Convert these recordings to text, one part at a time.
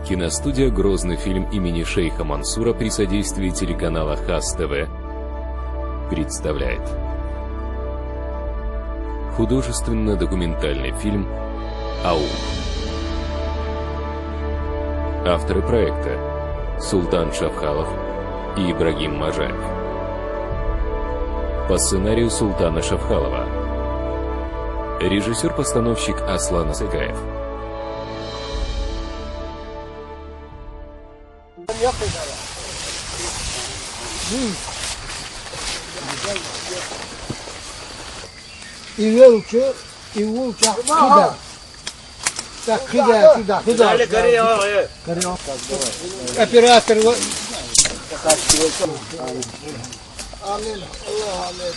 Киностудия «Грозный фильм» имени шейха Мансура при содействии телеканала ХАС ТВ представляет художественно-документальный фильм «Аул». Авторы проекта Султан Шавхалов и Ибрагим Можаев. По сценарию Султана Шавхалова. Режиссер-постановщик Аслан Асыгаев. И велче, и волча туда. Так, туда. Оператор. Амин. Аллах, амин.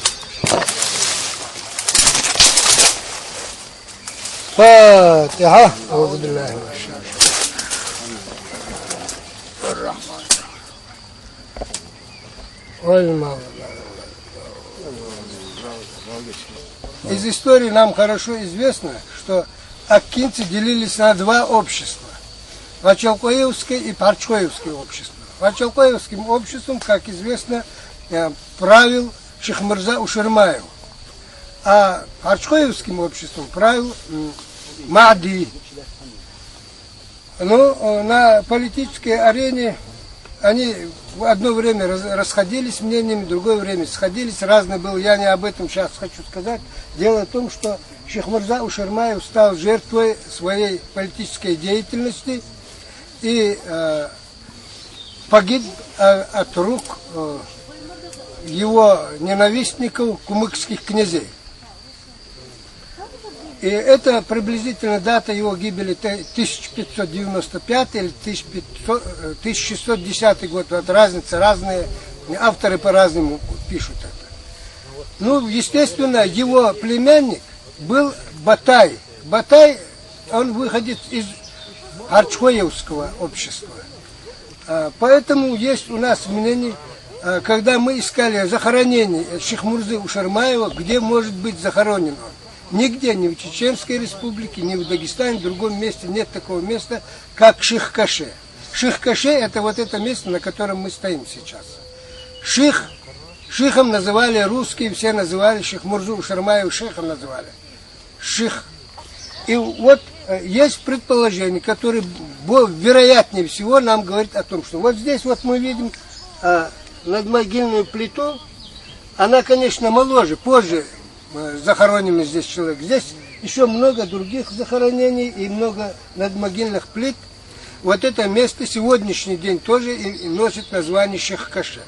Фатиха. Аузу биллахи минаш шайтанир раджим. Из истории нам хорошо известно, что аккинцы делились на два общества. Вачалкоевское и Парчкоевское общество. Вачалкоевским обществом, как известно, правил Шихмырза Ушермаев, а Парчкоевским обществом правил Махди. Но на политической арене они в одно время расходились мнениями, в другое время сходились, разное было. Я не об этом сейчас хочу сказать. Дело в том, что Шихмырза Ушермаев стал жертвой своей политической деятельности и погиб от рук его ненавистников, кумыкских князей. И это приблизительно дата его гибели 1595 или 1610 год. Вот разница, разные авторы по-разному пишут это. Ну, естественно, его племянник был Батай. Батай, он выходит из Арчхоевского общества. Поэтому есть у нас мнение, когда мы искали захоронение Шихмурзы Ушермаева, где может быть захоронен он. Нигде, ни в Чеченской республике, ни в Дагестане, в другом месте нет такого места, как Ших-Каше. Ших-Каше – это вот это место, на котором мы стоим сейчас. Шихом называли русские, все называли Шихмурзу Ушермаева, шихом называли. Ших. И вот есть предположение, которое вероятнее всего нам говорит о том, что вот здесь вот мы видим надмогильную плиту. Она, конечно, моложе, позже захороненный здесь человек. Здесь еще много других захоронений и много надмогильных плит. Вот это место сегодняшний день тоже и носит название Ших-Каше.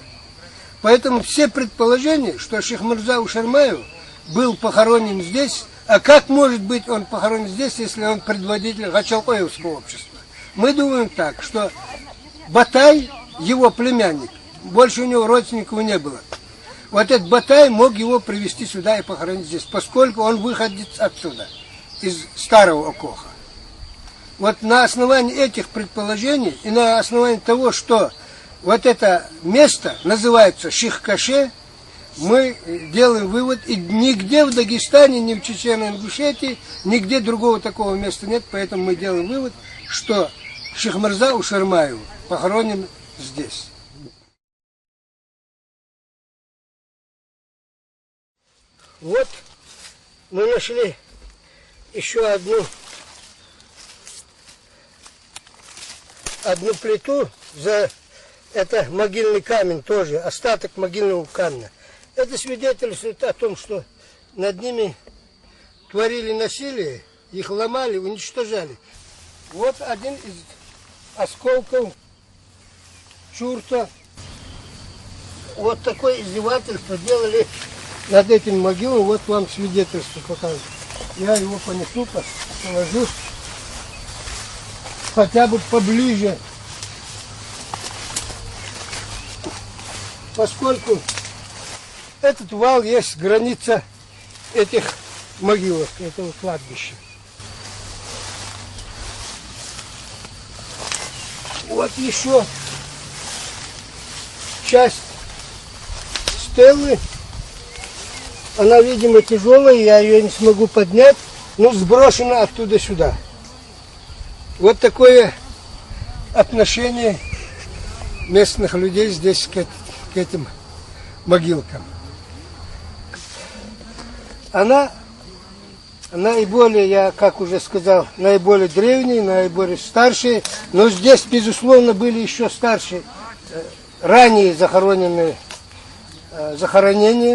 Поэтому все предположения, что Шихмырза Ушермаев был похоронен здесь, а как может быть он похоронен здесь, если он предводитель Гачалкоевского общества? Мы думаем так, что Батай, его племянник, больше у него родственников не было. Вот этот Батай мог его привезти сюда и похоронить здесь, поскольку он выходит отсюда, из старого Окоха. Вот на основании этих предположений и на основании того, что вот это место называется Ших-Каше, мы делаем вывод, и нигде в Дагестане, ни в Чечено-Ингушетии, нигде другого такого места нет, поэтому мы делаем вывод, что Шихмырза Ушермаев похоронен здесь. Вот мы нашли еще одну плиту, это могильный камень тоже, остаток могильного камня. Это свидетельствует о том, что над ними творили насилие, их ломали, уничтожали. Вот один из осколков чурта. Вот такое издевательство делали над этим могилом. Вот вам свидетельство показываю. Я его понесу, положу хотя бы поближе. Поскольку этот вал есть граница этих могилок, этого кладбища. Вот еще часть стелы. Она, видимо, тяжелая, я ее не смогу поднять, но сброшена оттуда сюда. Вот такое отношение местных людей здесь к этим могилкам. Она наиболее, я как уже сказал, наиболее древняя, наиболее старшая, но здесь, безусловно, были еще старшие, ранее захоронения,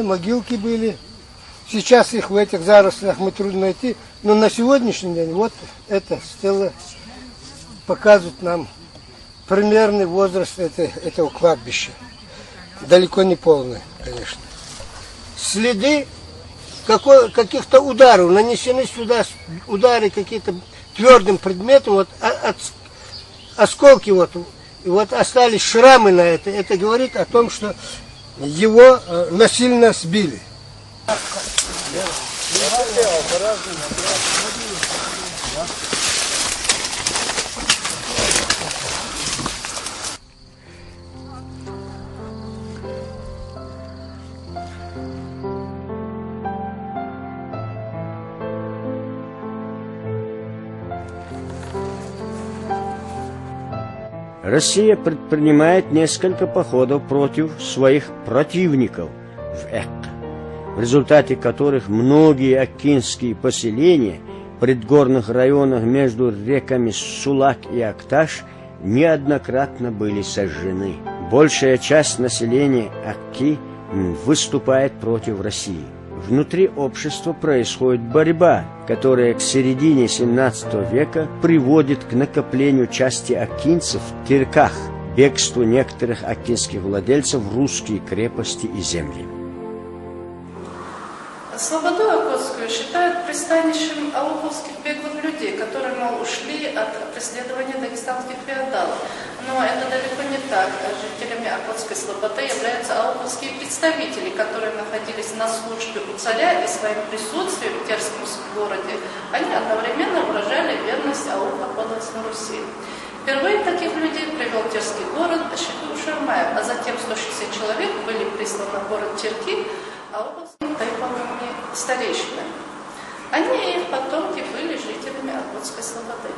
могилки были. Сейчас их в этих зарослях мы трудно найти, но на сегодняшний день вот эта стела показывает нам примерный возраст этого кладбища. Далеко не полный, конечно. Следы каких-то ударов, нанесены сюда удары какие-то твердым предметом, вот осколки вот, и вот остались шрамы на это. Это говорит о том, что его насильно сбили. Россия предпринимает несколько походов против своих противников в Экка, в результате которых многие аккинские поселения в предгорных районах между реками Сулак и Акташ неоднократно были сожжены. Большая часть населения Акки выступает против России. Внутри общества происходит борьба, которая к середине XVII века приводит к накоплению части аккинцев в Тирках, бегству некоторых аккинских владельцев в русские крепости и земли. Слободу Окотскую считают пристанищем ауховских беглых людей, которые, мол, ушли от преследования дагестанских феодалов. Но это далеко не так. Жителями Окотской слободы являются ауховские представители, которые находились на службе у царя и своим присутствием в Терском городе они одновременно выражали верность Ауха подданству Руси. Впервые таких людей привел Терский город Шиху Шармаев, а затем 160 человек были присланы в город Терки, ауховскими тайповыми старейшинами. Они и их потомки были жителями Окотской слободы.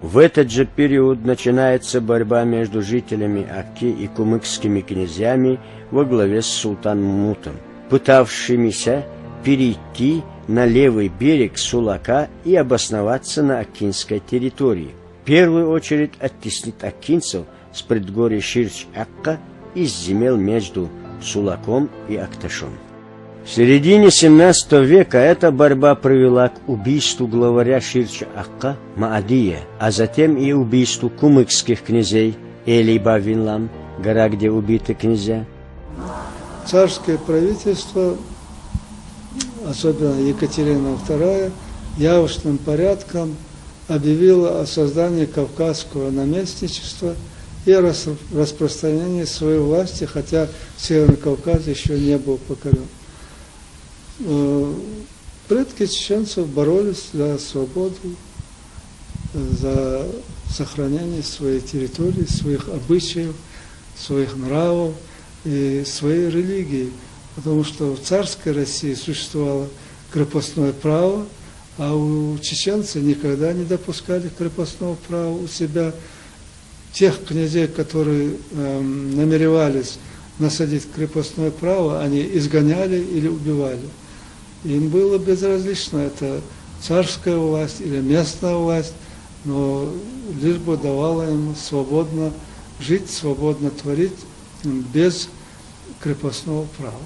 В этот же период начинается борьба между жителями Акки и кумыкскими князьями во главе с Султан-Мутом, пытавшимися перейти на левый берег Сулака и обосноваться на аккинской территории. В первую очередь оттеснит аккинцев с предгорья Ширч-Акка из земель между Сулаком и Акташом. В середине XVII века эта борьба привела к убийству главаря Ширч-Акка Маадия, а затем и убийству кумыкских князей Эли-Ба-Винлам, гора, где убиты князья. Царское правительство, особенно Екатерина II, явочным порядком объявило о создании Кавказского наместничества и распространении своей власти, хотя Северный Кавказ еще не был покорен. Предки чеченцев боролись за свободу, за сохранение своей территории, своих обычаев, своих нравов и своей религии, потому что в царской России существовало крепостное право, а у чеченцев никогда не допускали крепостного права у себя. Тех князей, которые намеревались насадить крепостное право, они изгоняли или убивали. Им было безразлично, это царская власть или местная власть, но лишь бы давала им свободно жить, свободно творить, без крепостного права.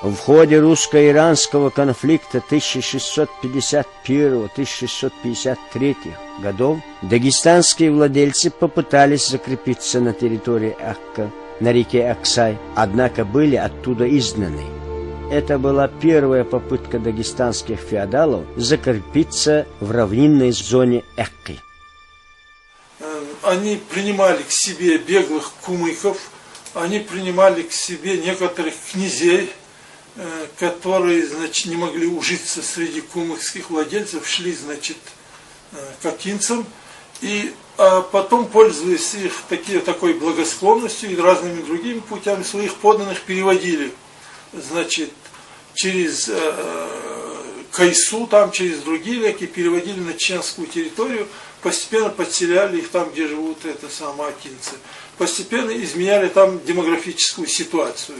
В ходе русско-иранского конфликта 1651-1653 годов дагестанские владельцы попытались закрепиться на территории Акка, на реке Аксай, однако были оттуда изгнаны. Это была первая попытка дагестанских феодалов закрепиться в равнинной зоне Экки. Они принимали к себе беглых кумыков, они принимали к себе некоторых князей, которые, значит, не могли ужиться среди кумыкских владельцев, шли, значит, к аккинцам, и потом, пользуясь их такой благосклонностью и разными другими путями, своих подданных переводили, значит, через Кайсу, там через другие реки переводили на чеченскую территорию, постепенно подселяли их там, где живут акинцы. Постепенно изменяли там демографическую ситуацию.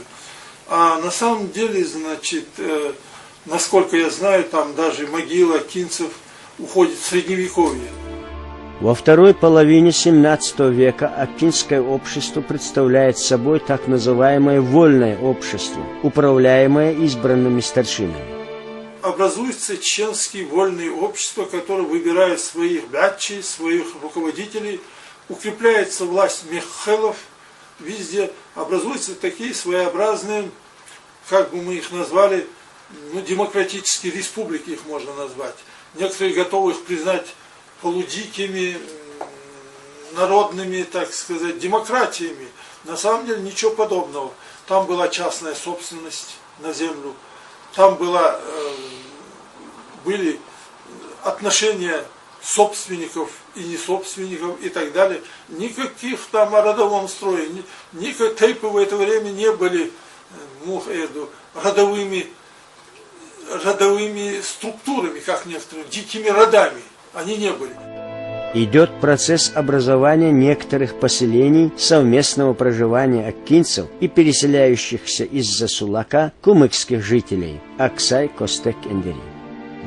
А на самом деле, значит, насколько я знаю, там даже могила акинцев уходит в Средневековье. Во второй половине XVII века акинское общество представляет собой так называемое вольное общество, управляемое избранными старшинами. Образуются чеченские вольные общества, которые выбирают своих бятчей, своих руководителей, укрепляется власть меххелов, везде образуются такие своеобразные, как бы мы их назвали, демократические республики их можно назвать. Некоторые готовы их признать полудикими, народными, так сказать, демократиями. На самом деле ничего подобного. Там была частная собственность на землю, там были отношения собственников и несобственников и так далее. Никаких там о родовом строе, никаких тейпы в это время не были родовыми структурами, как некоторые, дикими родами. Они не были. Идет процесс образования некоторых поселений совместного проживания акинцев и переселяющихся из-за Сулака кумыкских жителей Аксай, Костек, Эндери.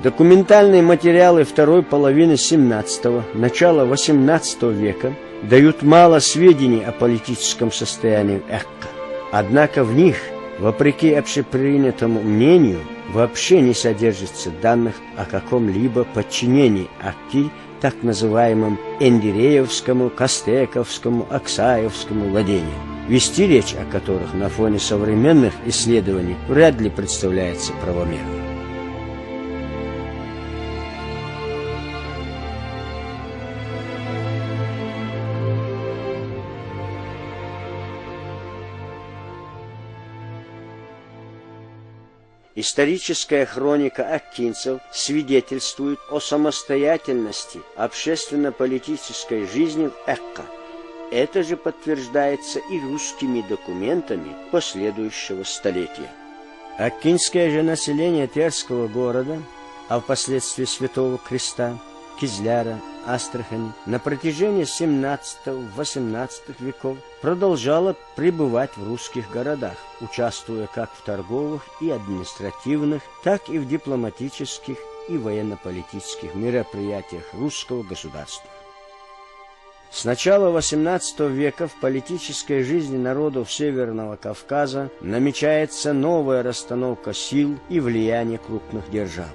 Документальные материалы второй половины XVII, начала XVIII века дают мало сведений о политическом состоянии Экка. Однако в них, вопреки общепринятому мнению, вообще не содержится данных о каком-либо подчинении Акки так называемому эндиреевскому, костековскому, аксаевскому владению, вести речь о которых на фоне современных исследований вряд ли представляется правомерным. Историческая хроника акинцев свидетельствует о самостоятельности общественно-политической жизни в Экка. Это же подтверждается и русскими документами последующего столетия. Акинское же население Терского города, а впоследствии Святого Креста, Кизляра, Астрахани на протяжении XVII-XVIII веков продолжало пребывать в русских городах, участвуя как в торговых и административных, так и в дипломатических и военно-политических мероприятиях русского государства. С начала XVIII века в политической жизни народов Северного Кавказа намечается новая расстановка сил и влияния крупных держав.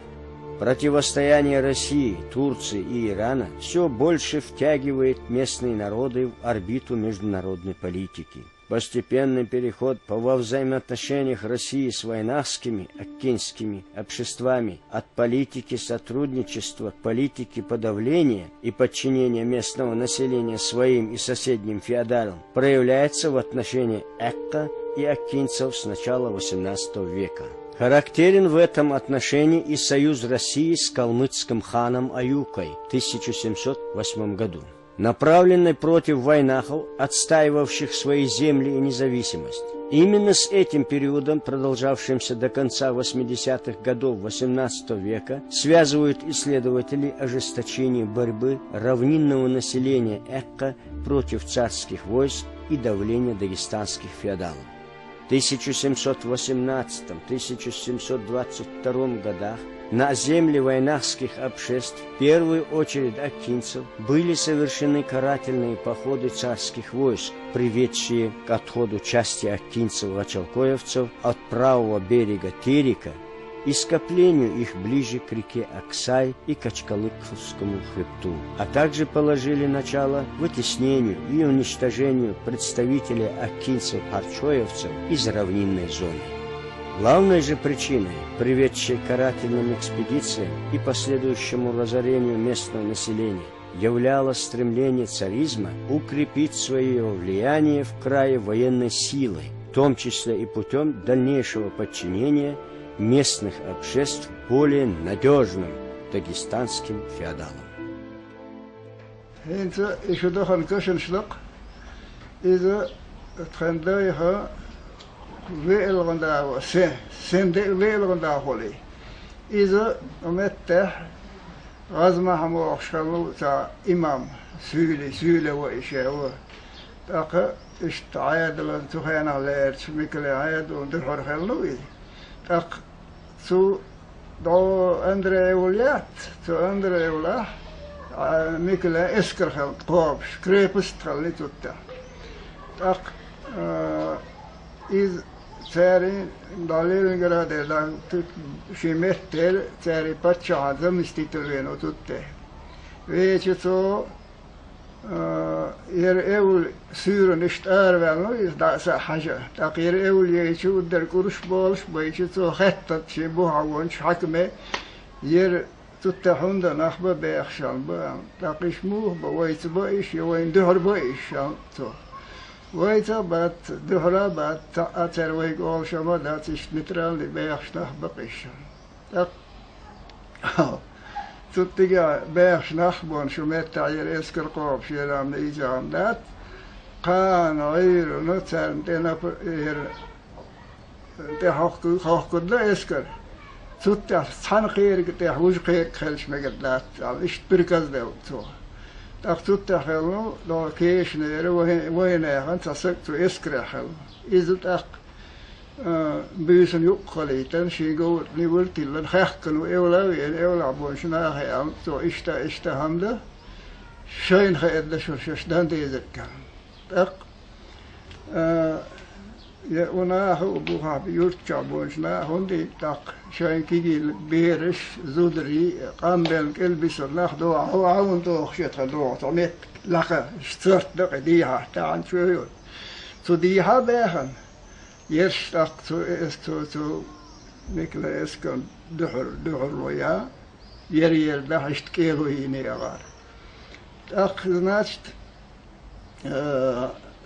Противостояние России, Турции и Ирана все больше втягивает местные народы в орбиту международной политики. Постепенный переход во взаимоотношениях России с войнахскими, акинскими обществами от политики сотрудничества к политике подавления и подчинения местного населения своим и соседним феодалам проявляется в отношении Экка и акинцев с начала XVIII века. Характерен в этом отношении и союз России с калмыцким ханом Аюкой в 1708 году, направленный против войнахов, отстаивавших свои земли и независимость. Именно с этим периодом, продолжавшимся до конца 80-х годов XVIII века, связывают исследователи ожесточение борьбы равнинного населения Экка против царских войск и давления дагестанских феодалов. В 1718-1722 годах на земле войнахских обществ, в первую очередь акинцев, были совершены карательные походы царских войск, приведшие к отходу части акинцев-вачалкоевцев от правого берега Терека и скоплению их ближе к реке Аксай и Качкалыковскому хребту, а также положили начало вытеснению и уничтожению представителей акинцев-харчоевцев из равнинной зоны. Главной же причиной, приведшей к карательным экспедициям и последующему разорению местного населения, являлось стремление царизма укрепить свое влияние в крае военной силой, в том числе и путем дальнейшего подчинения местных обществ более надежным дагестанским феодалам. إذا متح غزمة حمو أخشلو تا إمام سيلة وإشاوة تاق اشتعاد لن تخينا ليرش مكلي عيد وندرحر خلو إذي تاق تو دو أندري أوليات تو أندري أولاه مكلي إسكر خل قوبش كريبست خلي توتا تاق إذ تاري دليل غرادة دا شيمت تل تاري بتشا عزم استيتلينو توته ويجتو ير أول سير نشتار وانو إذا حاجة تغير أول يجتو در كورش بالش بيجتو خطة شبه عوانش حكمة ير تتحون دا نخبة بيخشان بان تاقش موه بويت بايش يوين دهر بايش تو ويتا بات دهرا بات تأثر ويقول شما داتش نترال لي بيخش نخبقش تاق تتجا بيخش نخبون شميت تعير اسكر قوب شيرام نيجام دات قان غير نتسر انتنا انت حق لا اسكر تتح صحن خير كتح وش خير خلش مقدات اشت بركز دو تو تاخذت خلو لو كيش نير وين يخن تسكت اسكر خلو إذا تاق بيسن يقليتن شي جو نيولت لن خخكن اولا بونشنا خيام تو اشتا همده شين خيد شوش دان ديزك تاق يا وناه ابوها بيرتشا بونشنا هندي تاق شين كيجي بيرش زودري قامبل كلبس ناخدو هو عون تو خشيت خدو طميت لقى اشترت دق ديها تاعن شويو تو ديها باهن يرش تاق تو نكلا اسكن دحر ويا يرير دحشت كيلو هيني اغار تاق ناشت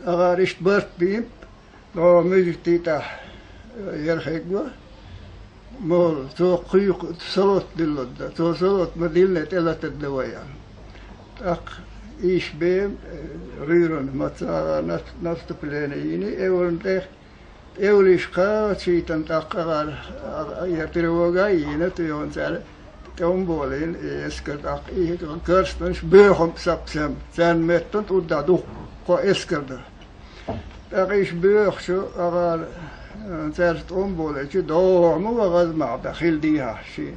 اغار اشتبرت بيم لو مجتي تاح يرخيقوا مول تو قيق صلوت دلود تو صلوت مدينة تلات الدوايا تاق إيش بيم غيرون متا نفط بلانيني اول تاق اول إشقا شيطان تاق اغار يتروغايين تيون سال تنبولين اسكر تاق ايه كرستنش بيهم سبسم سان متن تودا دوق قو اسكر ده تاقيش بيخشو اغار تارت أمبولة شو دوما وغاز مع داخل ديها شيء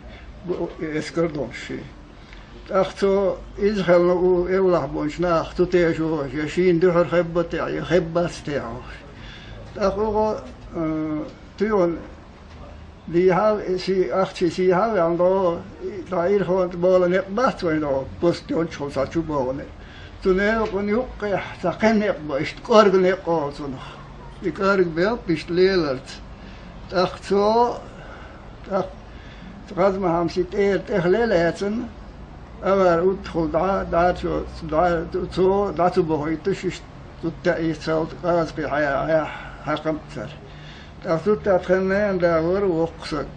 إسكردون شيء أختو إزخلنا إوله بونشنا أختو تيجوش يشين دحر خبة تاعي خبة تاعوش أخو تيون ديها سي أختي سيها عنده داير خون تبغى نقبض وينه بس تيون شو ساتشو بغني تناو كنيوقع تقنق باش تقارق نقاطنا يقارق بيا باش ليلت تاختو تغاز ما همشي تخليلاتن أمر أدخل دعتو بهيتش تتأي صوت غاز في حياة حقمتر تاختو تتخنين داور وقسك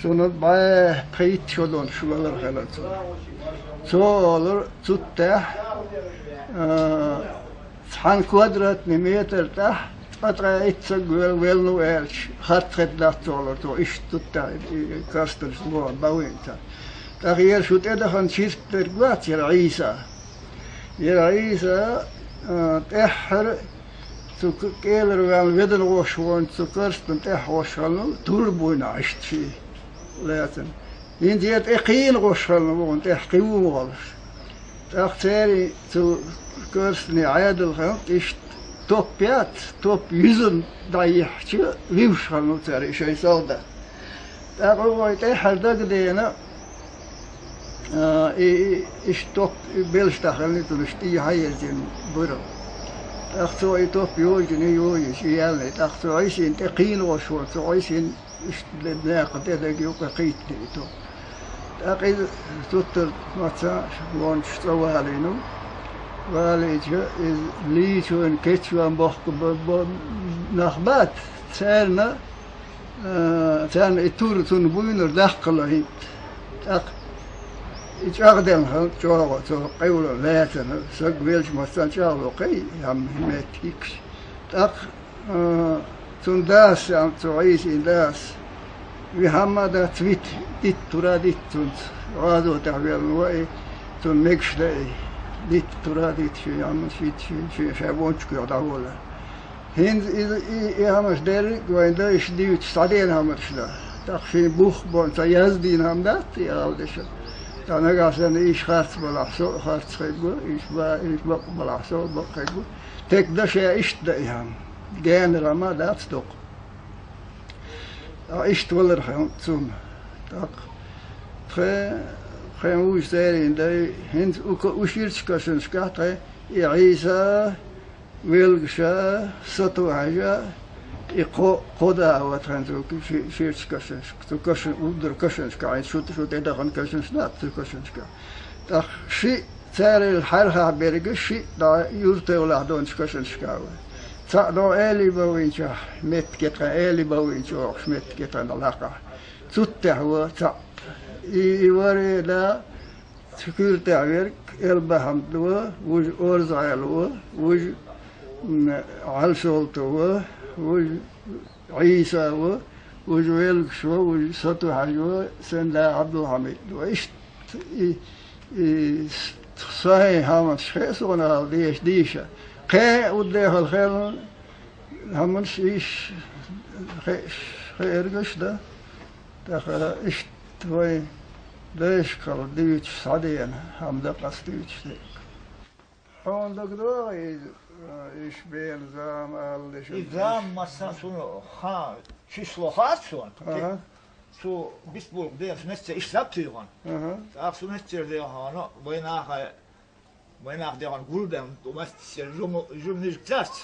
سنت باي قيت شلون شو الرحلة سولر تتح صحن كوادرات متر تحت قطعة يتسجل ويلنو إيش خط خدلات سولر تو إيش تتح كاستر سلوه باوينتا تغيير شو تدخل شيء ترجعت يا عيسى تحر كيلر وعن بدن وشون سكرت تح وشون تربون عشت فيه لكن من جهة إقين وشون وانت حقيقو غلش تختاري كرسني عادل خلط إيش توبيات توب يزن ضيح شو ويوشون تاري شيء سودا تقول تحر دقدينا إيش توب بيلشتغلني تلشتي هاي زين برا أختو يتوب يوجني يوجش يالله أختو عيسين تقين وشور تو عيسين إيش ناقد هذا يوقع قيتني تو أقيد توتر متى وانش توالينو واليجا ليشو إن كتشو بحق نخبات سالنا سالنا التور تنبوينر داخل هيت إيش أقدم هل جواه تو قيولو لاتنا سق ويلش مستان جواه قي هم ماتيكش تق تنداس عم تعيش إنداس vi hamada tvit dit turadit tunt rado tavel wai tun mexlei dit turadit fi am fi shavonch kudavola hin i hamas der goinda is dit staden hamasla tak fi buch bon yazdin hamdat ya aldesh dan gasen is hart balaso hart khaygo is ba balaso ba khaygo tek da shay is da ham gen rama dat stok ist woller zum tak خيمو زين ده هند وشيرش كشن شكاته يعيسى ويلغشا سطو حاجة قدا وترانزو شيرش كشن كشن ودر كشن شكاين شو تدا خن كشن سناب كشن شكا تخ شي تار الحرها بيرج شي دا يورت ولا دون كشن شكاوه تا دو الي بوينچا مت كتا الي بوينچا مت كتا نلاقا تته هو تا يوري لا سكيورتي عيرك البهم دو وج اورزايلو وج عالشولتو وج عيسى وج ويلكشو وج سطو حاجو سندا عبد الحميد وايش صحيح هم شخص ونا ديشا قا وديه الخير همش ايش خير ده دخل ايش توي ليش قال ديش صديان هم ده قصديش عندك دو ايش بين زام الليش زام مثلا شنو ها число хатсон so bist wohl der nächste ich sagt dir ach so nächste der no nach der Gulden du machst ja schon nicht gesagt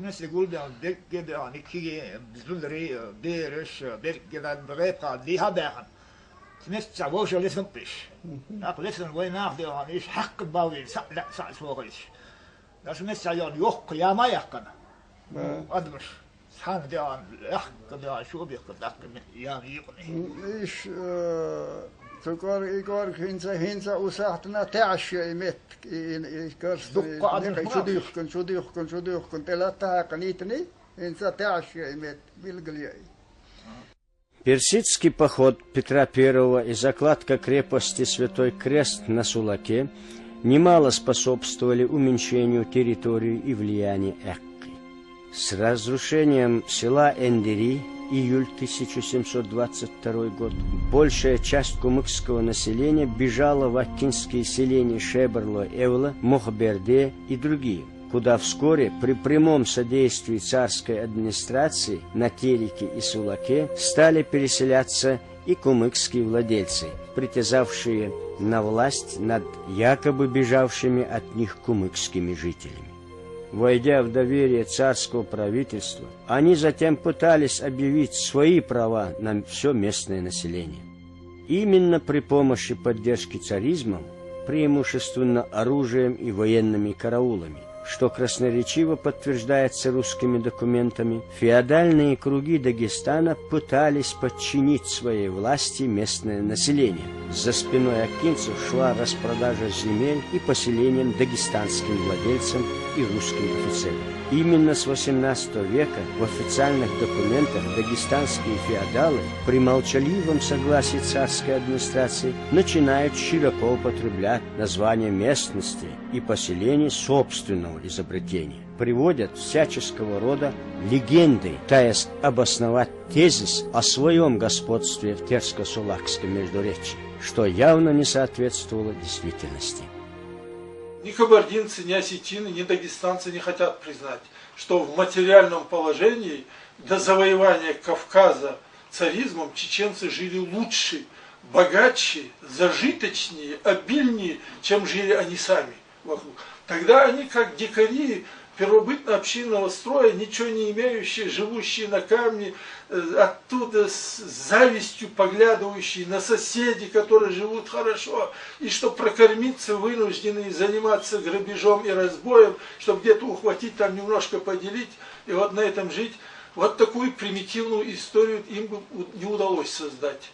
nächste Gulden der geht der nicht hier besondere der ist der geht bereit die hat er nächste Woche schon lesen bis nach lesen nach der ist حق باوي لا ساعه وغيش das nächste Jahr joch ja mal ja kann admش سبحان الله يحق ده شو بيقدر يعني ايش تقول يقول هنسا وساعتنا تعشى مت كرس شو ديخكن تلاتها قنيتني هنسا تعشى مت بالقلياي. Персидский поход Петра I и закладка крепости Святой Крест на Сулаке немало способствовали уменьшению территории и влияния Экки. С разрушением села Эндери, июль 1722 год, большая часть кумыкского населения бежала в аккинские селения Шеберло, Эвла, Мохберде и другие, куда вскоре при прямом содействии царской администрации на Тереке и Сулаке стали переселяться и кумыкские владельцы, притязавшие на власть над якобы бежавшими от них кумыкскими жителями. Войдя в доверие царского правительства, они затем пытались объявить свои права на все местное население. Именно при помощи поддержки царизмом, преимущественно оружием и военными караулами, что красноречиво подтверждается русскими документами, феодальные круги Дагестана пытались подчинить своей власти местное население. За спиной аккинцев шла распродажа земель и поселением дагестанским владельцам и русским офицерам. Именно с XVIII века в официальных документах дагестанские феодалы при молчаливом согласии царской администрации начинают широко употреблять названия местности и поселений собственного изобретения. Приводят всяческого рода легенды, пытаясь обосновать тезис о своем господстве в Терско-Сулакском междуречии, что явно не соответствовало действительности. Ни кабардинцы, ни осетины, ни дагестанцы не хотят признать, что в материальном положении до завоевания Кавказа царизмом чеченцы жили лучше, богаче, зажиточнее, обильнее, чем жили они сами вокруг. Тогда они, как дикари первобытно-общинного строя, ничего не имеющие, живущие на камне, оттуда с завистью поглядывающие на соседей, которые живут хорошо, и что прокормиться вынуждены заниматься грабежом и разбоем, чтобы где-то ухватить, там немножко поделить, и вот на этом жить. Вот такую примитивную историю им бы не удалось создать.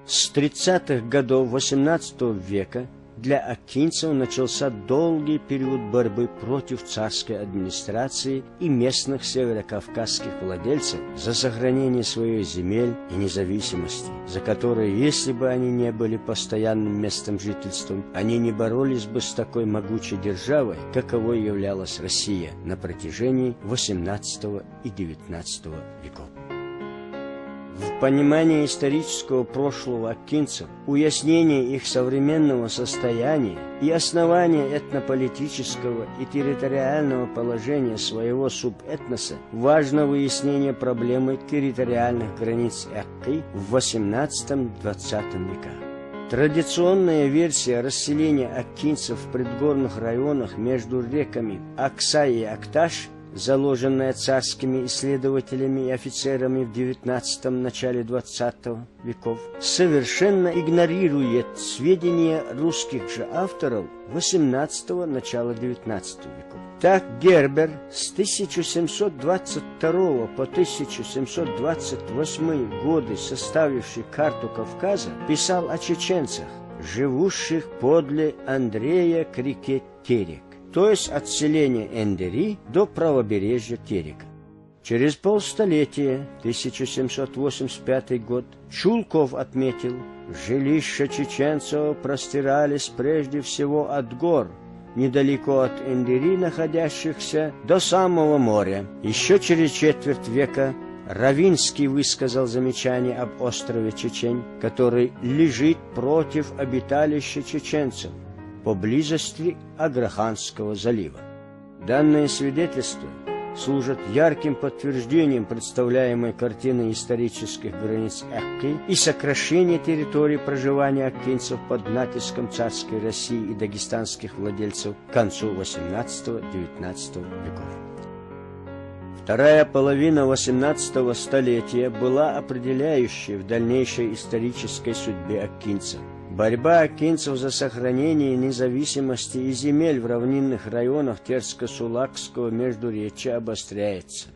С 30-х годов XVIII века для аккинцев начался долгий период борьбы против царской администрации и местных северокавказских владельцев за сохранение своих земель и независимости, за которые, если бы они не были постоянным местом жительства, они не боролись бы с такой могучей державой, каковой являлась Россия на протяжении XVIII и XIX веков. В понимании исторического прошлого аккинцев, уяснение их современного состояния и основания этнополитического и территориального положения своего субэтноса важно выяснение проблемы территориальных границ Акки в XVIII-XX веках. Традиционная версия расселения аккинцев в предгорных районах между реками Аксай и Акташ, заложенная царскими исследователями и офицерами в XIX – начале XX веков, совершенно игнорирует сведения русских же авторов XVIII – начала XIX веков. Так Гербер с 1722 по 1728 годы, составивший карту Кавказа, писал о чеченцах, живущих подле Андрея к реке Терек, то есть от селения Эндери до правобережья Терека. Через полстолетия, 1785 год, Чулков отметил, жилища чеченцев простирались прежде всего от гор, недалеко от Эндери находящихся, до самого моря. Еще через четверть века Равинский высказал замечание об острове Чечень, который лежит против обиталища чеченцев, поблизости Аграханского залива. Данное свидетельство служит ярким подтверждением представляемой картины исторических границ Акки и сокращения территории проживания аккинцев под натиском царской России и дагестанских владельцев к концу XVIII-XIX веков. Вторая половина XVIII столетия была определяющей в дальнейшей исторической судьбе аккинцев. Борьба аккинцев за сохранение независимости и земель в равнинных районах Терско-Сулакского междуречья обостряется.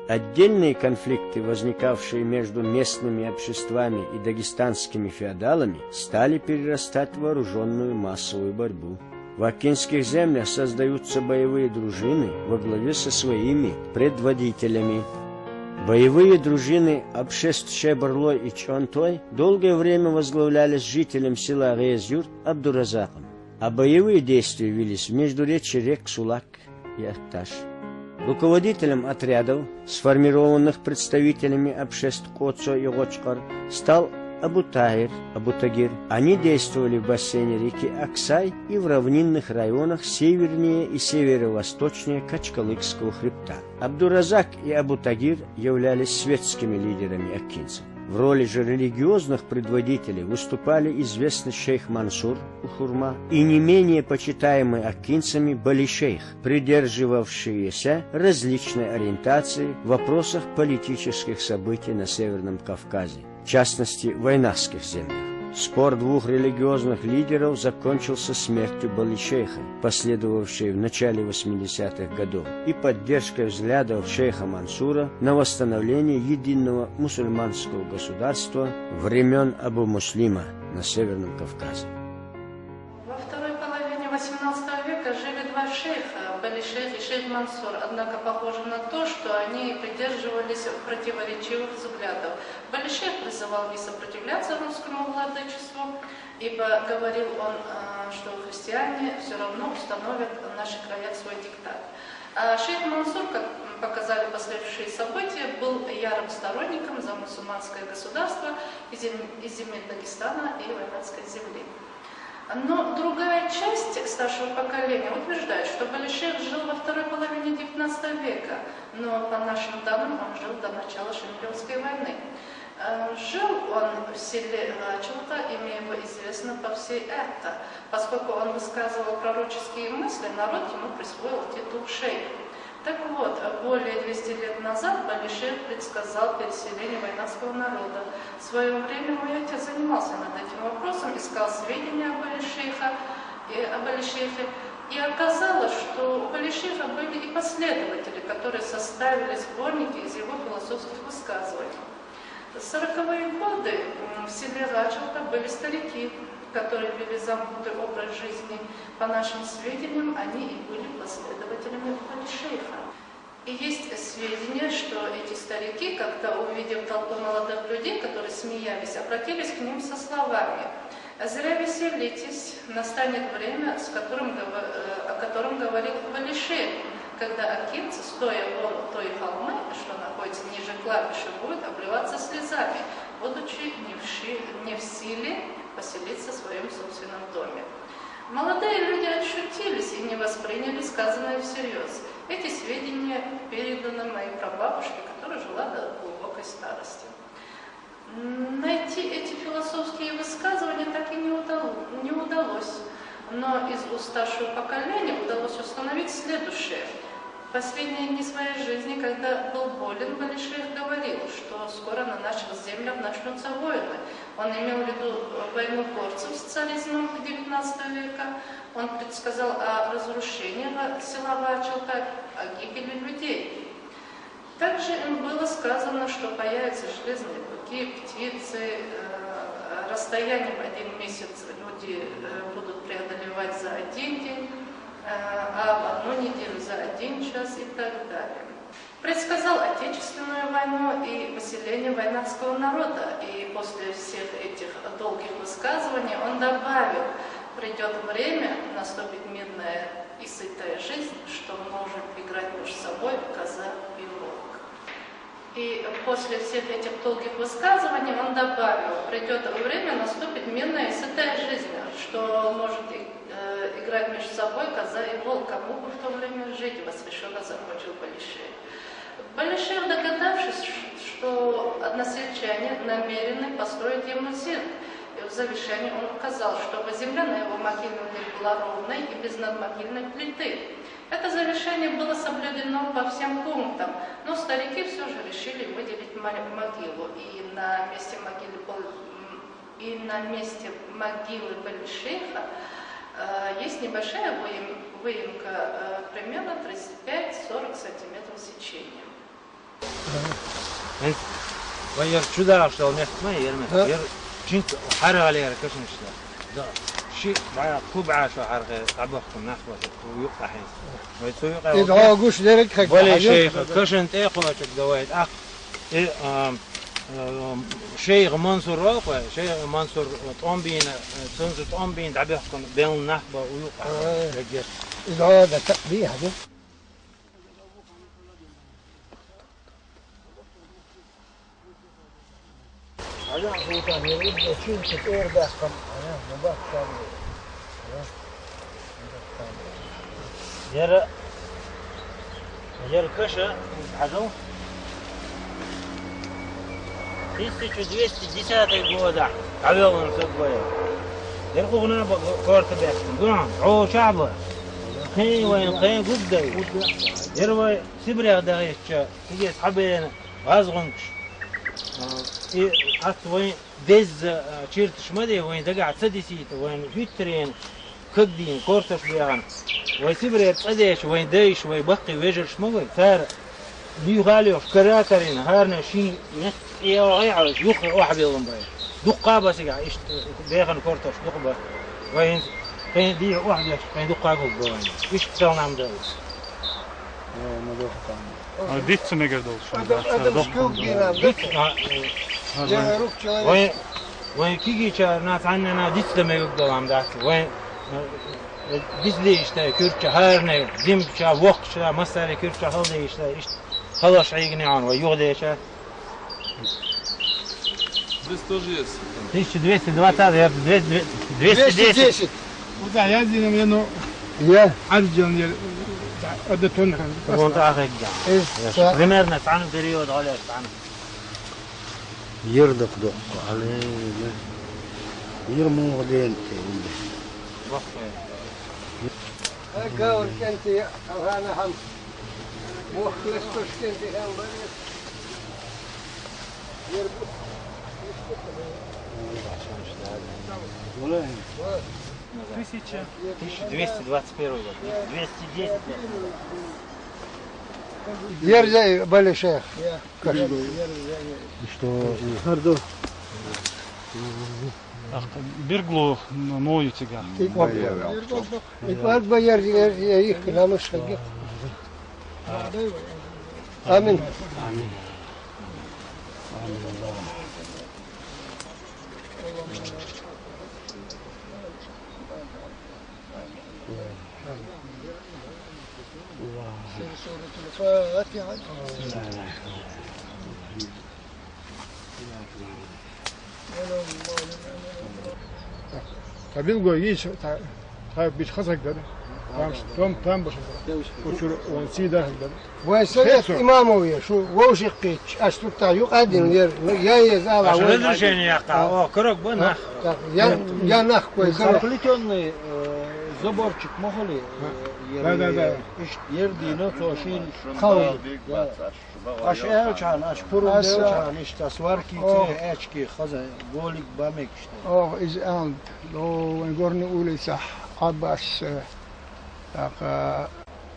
Отдельные конфликты, возникавшие между местными обществами и дагестанскими феодалами, стали перерастать в вооруженную массовую борьбу. В аккинских землях создаются боевые дружины во главе со своими предводителями. Боевые дружины Абшест-Шебрлой и Чонтой долгое время возглавлялись жителем села Резюрт Абдуразаком, а боевые действия велись в междуречье рек Сулак и Акташ. Руководителем отрядов, сформированных представителями Абшест-Коцо и Гочкар, стал Абутагир. Они действовали в бассейне реки Аксай и в равнинных районах севернее и северо-восточнее Качкалыкского хребта. Абдуразак и Абутагир являлись светскими лидерами аккинцев. В роли же религиозных предводителей выступали известный шейх Мансур Ухурма и не менее почитаемый аккинцами Бали-шейх, придерживавшиеся различной ориентации в вопросах политических событий на Северном Кавказе, в частности, в войнахских землях. Спор двух религиозных лидеров закончился смертью Бали-шейха, последовавшей в начале 80-х годов, и поддержкой взглядов шейха Мансура на восстановление единого мусульманского государства времен Абу-Муслима на Северном Кавказе. Во второй половине XVIII века жили два шейха, Бали-шейх и шейх Мансур, однако похоже на то, что они придерживались противоречивых взглядов. Бали-шейх призывал не сопротивляться русскому владычеству, ибо говорил он, что христиане все равно установят в наших краях свой диктат. А шейх Мансур, как показали последующие события, был ярым сторонником за мусульманское государство из земель Дагестана и Вайнахской земли. Но другая часть старшего поколения утверждает, что Бали-шейх жил во второй половине XIX века, но по нашим данным он жил до начала Шенгенской войны. Жил он в селе Рачелта, имя его известно по всей Эрта. Поскольку он высказывал пророческие мысли, народ ему присвоил титул шейха. Так вот, более 200 лет назад Бали-шейх предсказал переселение войнахского народа. В свое время мой отец занимался над этим вопросом, искал сведения о Бали-шейхе, и оказалось, что у Бали-шейха были и последователи, которые составили сборники из его философских высказываний. В 40-е годы в селе Рачелта были старики, которые вели замкнутый образ жизни, по нашим сведениям, они и были последователями Бали-шейха. И есть сведения, что эти старики, как-то увидев толпу молодых людей, которые смеялись, обратились к ним со словами: «Зря веселитесь, настанет время, о котором говорил Бали-шейх, когда акимцы, стоя вон той холмы, что находится ниже клавиши, будут обливаться слезами, будучи не в силе поселиться в своем собственном доме». Молодые люди отшутились и не восприняли сказанное всерьез. Эти сведения переданы моей прабабушке, которая жила до глубокой старости. Найти эти философские высказывания так и не удалось, но из уст старшего поколения удалось установить следующее. В последние дни своей жизни, когда был болен, Бали-шейх говорил, что скоро на наших землях начнутся войны. Он имел в виду войну горцев с царизмом XIX века. Он предсказал о разрушении села Вачалка, о гибели людей. Также им было сказано, что появятся железные быки, птицы, расстоянием 1 месяц люди будут преодолевать за 1 день, а в 1 неделю за 1 час и так далее. Предсказал Отечественную войну и поселение войнацкого народа. И после всех этих долгих высказываний он добавил: придет время, наступит мирная и сытая жизнь, что может играть между собой коза и волк. И после всех этих долгих высказываний он добавил: придет время, наступит мирная и сытая жизнь, что может играть между собой коза и волк, кому бы в то время жить, восхищенно закончил Бали-шейх. Бали-шейх, догадавшись, что односельчане намерены построить ему зирк, и в завершении он указал, чтобы земля на его могильном была ровной и без надмогильной плиты. Это завершение было соблюдено по всем пунктам, но старики все же решили выделить могилу, и на месте могилы Бали-шейха есть небольшая выемка, примерно 35-40 сантиметров сечения. وير شو دار شو ما يرمي ير شنت حرق عليه كشن شلا ده شيء بعد كوبعة شو حرق عبخكم نخبة ويقطع حين ويتسوق إذا قوش درك خك ولا شيء كشن تأخذ الدواء أخ شيخ منصور راقة شيخ منصور طعمبين سنز طعمبين عبخكم بين نخبة ويقطع إذا هذا تقبيه هذا Жер каша, عدو 1210 года عبيل نسبويه يرقونا بقارت بيحكم قران عو شعبه خين وين خين قدي يروي سبريغ دغيتش تيجي صحابين غازغنكش حتى وين دز شيرت شمدي وين دقع سديسيت وين فيترين كدين كورتش بيان ويسبريغ قديش وين دايش وين بقي ويجر شموي ثار لي غالي في كراكرين هارنا شي يعرف يخرج واحد يضم باي دقابة سيقع إيش بيغن كورتش دقبة وين كان دي واحد يش كان دقابة بوين إيش تسوي نعم ده Дитце не гордол, что وين كيجي شا ناس عنا ديت لما يقدر عم داك وين ديت ليش تا كرتش هارنا زم شا وقت شا مسألة كرتش هذا إيش تا إيش خلاص عيقني عن ويغدي شا Здесь тоже есть. 1220 210 وده يازين منه يا عرجون أدتونها وانت أخيك جا رمرنا تعانو بريود عليك تعانو يردق دق عليه يرمو غدين قاول كنت أنا هم مخلص كنت هم بريء يربط 1221 год 210 يرجع Бали-шейх что Birglu noju cigar. İkbal bayar ya yık namus hagi. Amin. Tabii goyiş tabii bir kazak dedi. Tam boş. Uçur on sidar dedi. وسيد إمامه شو ووشق قيتش أشتوتا يقدم يا يزال عشان الرجال يقع كرك بنا يا نخ كويس Sarklıkönlü Zoborçuk mahali yer dino toşin Kavul. aşağı uçan aş puru uçan işte svarki te eçki khaza golik bamek işte. Oh is aan lo en gorni uli sah Abbas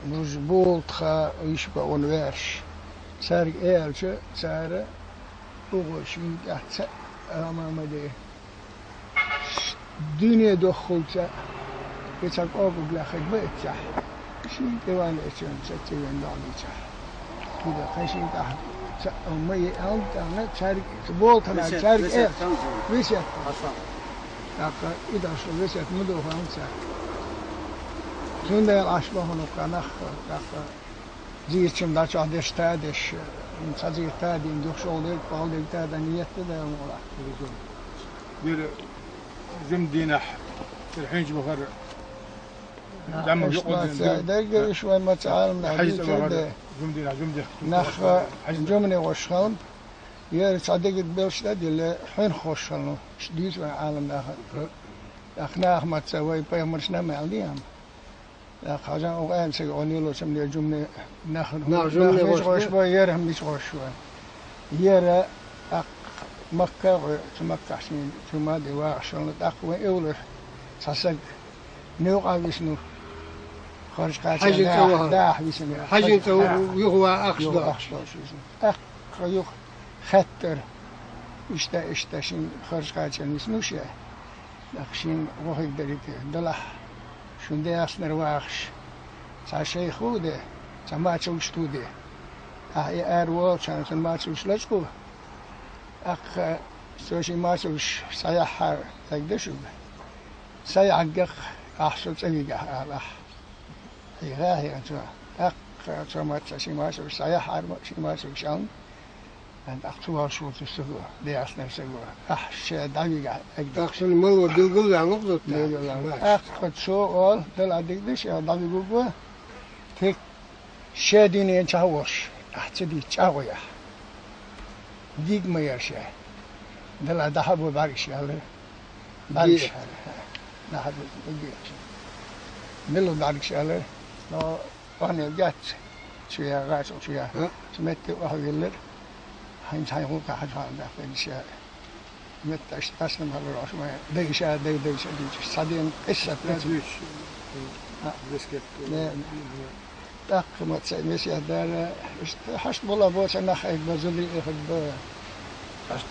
مجبول تخا يشبع ونوارش سارق إيرجع سارة وغش يقعد أمام ده الدنيا دخلت يتساق أبو بلا خدمة صح شو دوان إيشان ستيوان دعني صح كذا خشين تحت ما يأنت أنا سارق سبولت أنا سارق إير ويسيت لكن إذا شو ويسيت مدوه أنت Zonder ashbahon ook nach zie je hem dat je aan de stad is, in Sazi stad in de school de Paul de stad en niet te doen ولا. Bir zimdina الحين بخر دم يقعد ده شوي ما تعلم حجز زمدينا زمدي نخ جمني وشخان يا صديق بلشتاد اللي حين خوشلو شديد عالم داخل اخنا ما تسوي بيمرشنا ما عليهم خاجان او ان سي اونيلو سمدي جمني نخ جمني خوش با يرهم مش خوش يرا مكة مكة شين ثم دي واخشلو تقوى اولر ساسك نوقع بيسنو خارج قاعد داح بيسنو حاجة تو يهو أخشدا أخ يخ خطر اشتاشين خارج قاعد بيسنوش أخشين روحي دريت دلح شون ده أصنر واخش ساشي خوده سما تشوش توده أي أروى كان سما تشوش لشكو أخ سوشي ما تشوش سياح تقدشوا سياح جخ أحسن سيجا على هي أنت أخ سما تشوش ما تشوش سياح أربع شيء ما تشوش أن أنت أخوة شو تسوي ده أصلا سوى أحش دقيقة أخشن ملو دلقل عن نقطة أخ قد شو قال دل عديك دش يا دقيقة تك شاديني تهوش أحتدي تهوية ديك ما يرشى دل عدها بارش يلا بارش نحد بارش ملو بارش يلا لو أنا جات شوية غاز شوية سمعت واحد يلر هين سايقو كحد هذا في الشارع مت أسلم على الرأس ما ديشة ديشة صديم قصة بسكت أخ ما تسمع ماشي هذا حشت بالله بوش أنا خايف بزلي إخد حشت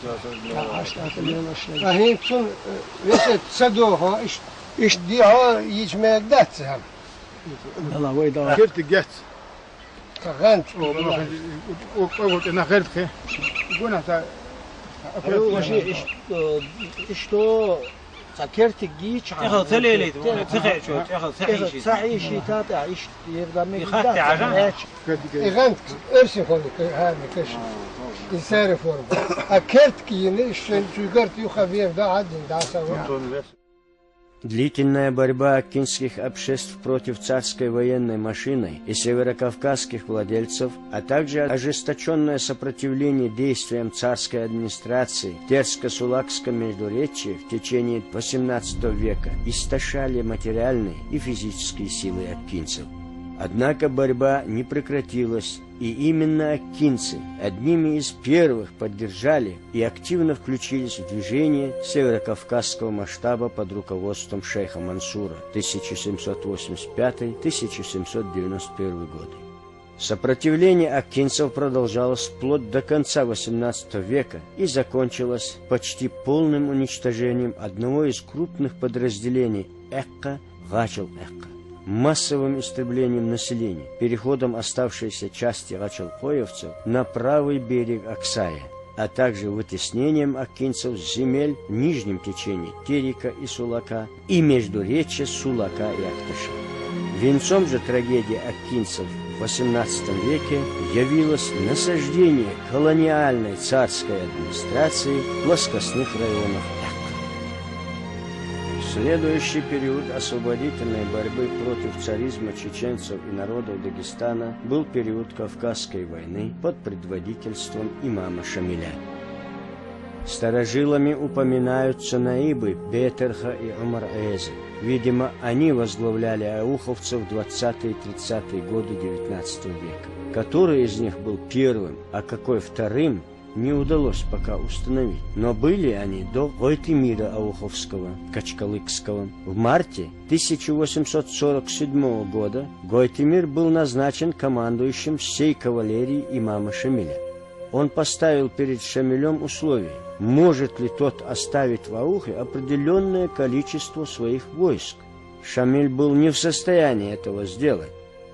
هذا الشيء فهين شو ليش تصدقها إيش ديها يجمع داتهم الله ويدا كيرت جت غنت وقلت أنا غيرت قلنا تا إشتو سكرت جيش ياخذ ثليلي تخع شو ياخذ صحيح صحيح شيء تابع إيش يقدر يخطي عجان غنت إرسي خلك هذا كش إنسان فورم أكرت كيني شن تجارت يخبيه ده عدين ده سوا Длительная борьба аккинских обществ против царской военной машины и северокавказских владельцев, а также ожесточенное сопротивление действиям царской администрации в Терско-Сулакском междуречье в течение XVIII века истощали материальные и физические силы аккинцев. Однако борьба не прекратилась, и именно аккинцы одними из первых поддержали и активно включились в движение северокавказского масштаба под руководством шейха Мансура 1785-1791 годы. Сопротивление акинцев продолжалось вплоть до конца XVIII века и закончилось почти полным уничтожением одного из крупных подразделений Экка, Гачал-Экка, массовым истреблением населения, переходом оставшейся части гачалкоевцев на правый берег Аксая, а также вытеснением акинцев с земель в нижнем течении Терека и Сулака и междуречья Сулака и Акташа. Венцом же трагедии акинцев в XVIII веке явилось насаждение колониальной царской администрации плоскостных районов Экка. Следующий период освободительной борьбы против царизма чеченцев и народов Дагестана был период Кавказской войны под предводительством имама Шамиля. Старожилами упоминаются наибы Бетерха и Умар-Эзы. Видимо, они возглавляли ауховцев в 20-е и 30-е годы XIX века. Который из них был первым, а какой вторым, не удалось пока установить. Но были они до Гойтемира Ауховского, Качкалыкского. В марте 1847 года Гойтемир был назначен командующим всей кавалерии имама Шамиля. Он поставил перед Шамилем условие, может ли тот оставить в Аухе определенное количество своих войск. Шамиль был не в состоянии этого сделать.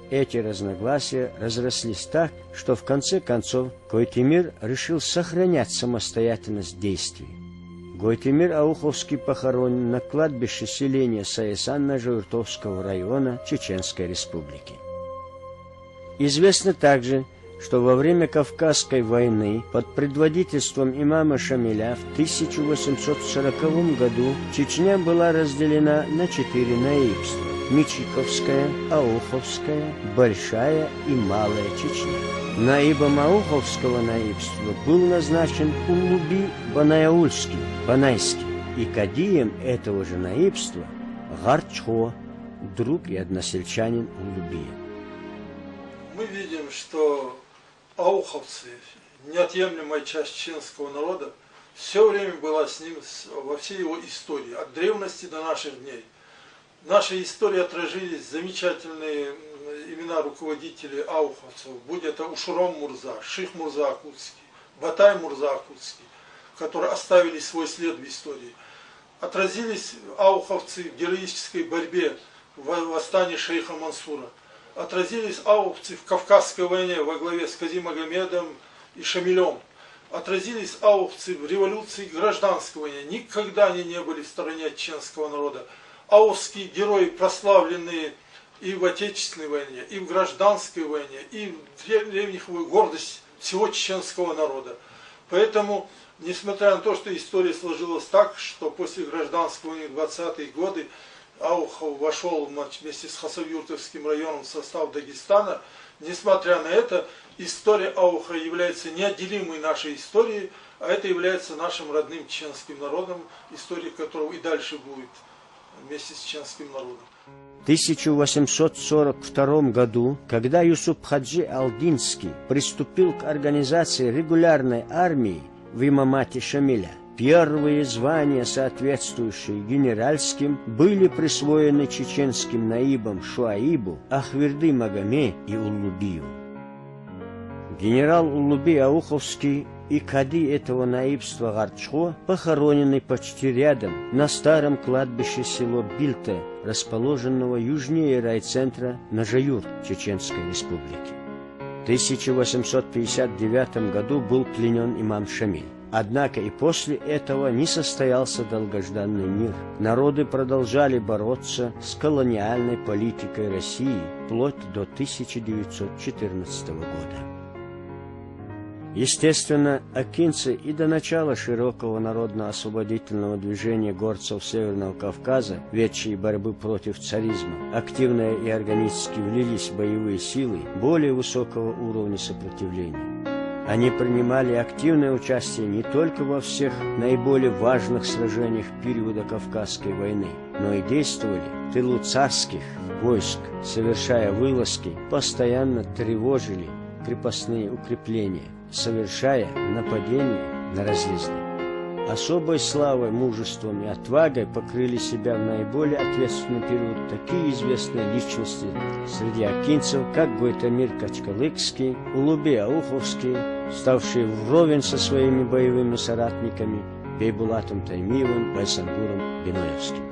Эти разногласия разрослись так, что в конце концов Гойтемир решил сохранять самостоятельность действий. Гойтемир Ауховский похоронен на кладбище селения Саясан-Жуиртовского района Чеченской Республики. Известно также, что во время Кавказской войны под предводительством имама Шамиля в 1840 году Чечня была разделена на 4 наибства – Мичиковская, Ауховская, Большая и Малая Чечня. Наибом Ауховского наибства был назначен Уллуби Банаяульский, Банайский, и кадием этого же наибства Гарчхо, друг и односельчанин Уллубия. Мы видим, что ауховцы, неотъемлемая часть чеченского народа, все время была с ним во всей его истории, от древности до наших дней. В нашей истории отражились замечательные имена руководителей ауховцев, будь это Ушуром Мурза, Ших Мурза Акутский, Батай Мурза Акутский, которые оставили свой след в истории. Отразились ауховцы в героической борьбе в восстании шейха Мансура. Отразились ауховцы в Кавказской войне во главе с Кази Магомедом и Шамилем. Отразились ауховцы в революции гражданской войне. Никогда они не были в стороне чеченского народа. Ауховские герои, прославленные и в Отечественной войне, и в гражданской войне, и в древних гордость всего чеченского народа. Поэтому, несмотря на то, что история сложилась так, что после гражданской войны в 20-е годы Аухов вошел вместе с Хасавюртовским районом в состав Дагестана, несмотря на это, история Ауха является неотделимой нашей историей, а это является нашим родным чеченским народом, история которого и дальше будет вместе с чеченским народом. В 1842 году, когда Юсуп Хаджи Алдинский приступил к организации регулярной армии в имамате Шамиля, первые звания, соответствующие генеральским, были присвоены чеченским наибам Шуаибу, Ахверды Магоме и Уллубию. Генерал Уллуби Ауховский и кади этого наибства Гарчхо похоронены почти рядом, на старом кладбище село Билте, расположенного южнее райцентра Нажаюрт Чеченской Республики. В 1859 году был пленен имам Шамиль. Однако и после этого не состоялся долгожданный мир. Народы продолжали бороться с колониальной политикой России вплоть до 1914 года. Естественно, акинцы и до начала широкого народно-освободительного движения горцев Северного Кавказа, ведшие борьбы против царизма, активно и органически влились в боевые силы более высокого уровня сопротивления. Они принимали активное участие не только во всех наиболее важных сражениях периода Кавказской войны, но и действовали в тылу царских войск, совершая вылазки, постоянно тревожили крепостные укрепления, совершая нападения на разъезды. Особой славой, мужеством и отвагой покрыли себя в наиболее ответственный период такие известные личности среди акинцев, как Гойтамир Качкалыкский, Улубей Ауховский, ставшие вровень со своими боевыми соратниками Бейбулатом Таймиевым, Байсангуром Биноевским.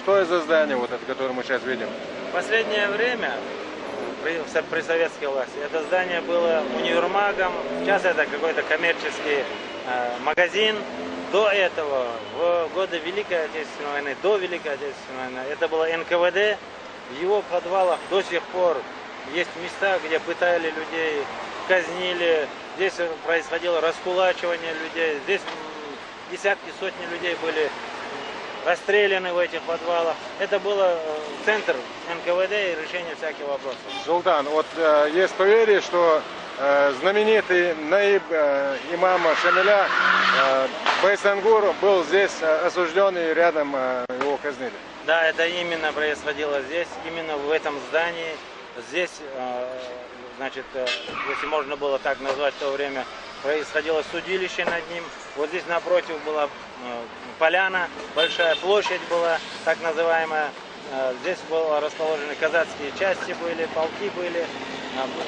Что это за здание, вот это, которое мы сейчас видим? В последнее время при советской власти это здание было универмагом, сейчас это какой-то коммерческий магазин. До этого, в годы Великой Отечественной войны, до Великой Отечественной войны, это было НКВД. В его подвалах до сих пор есть места, где пытали людей, казнили. Здесь происходило раскулачивание людей. Здесь десятки, сотни людей были расстреляны в этих подвалах. Это был центр НКВД и решение всяких вопросов. Султан, вот есть поверье, что знаменитый наиб имама Шамиля Байсангур был здесь осужден и рядом его казнили. Да, это именно происходило здесь, именно в этом здании. Здесь, значит, если можно было так назвать в то время, происходило судилище над ним. Вот здесь напротив была поляна, большая площадь была, так называемая. Здесь были расположены казацкие части, полки были.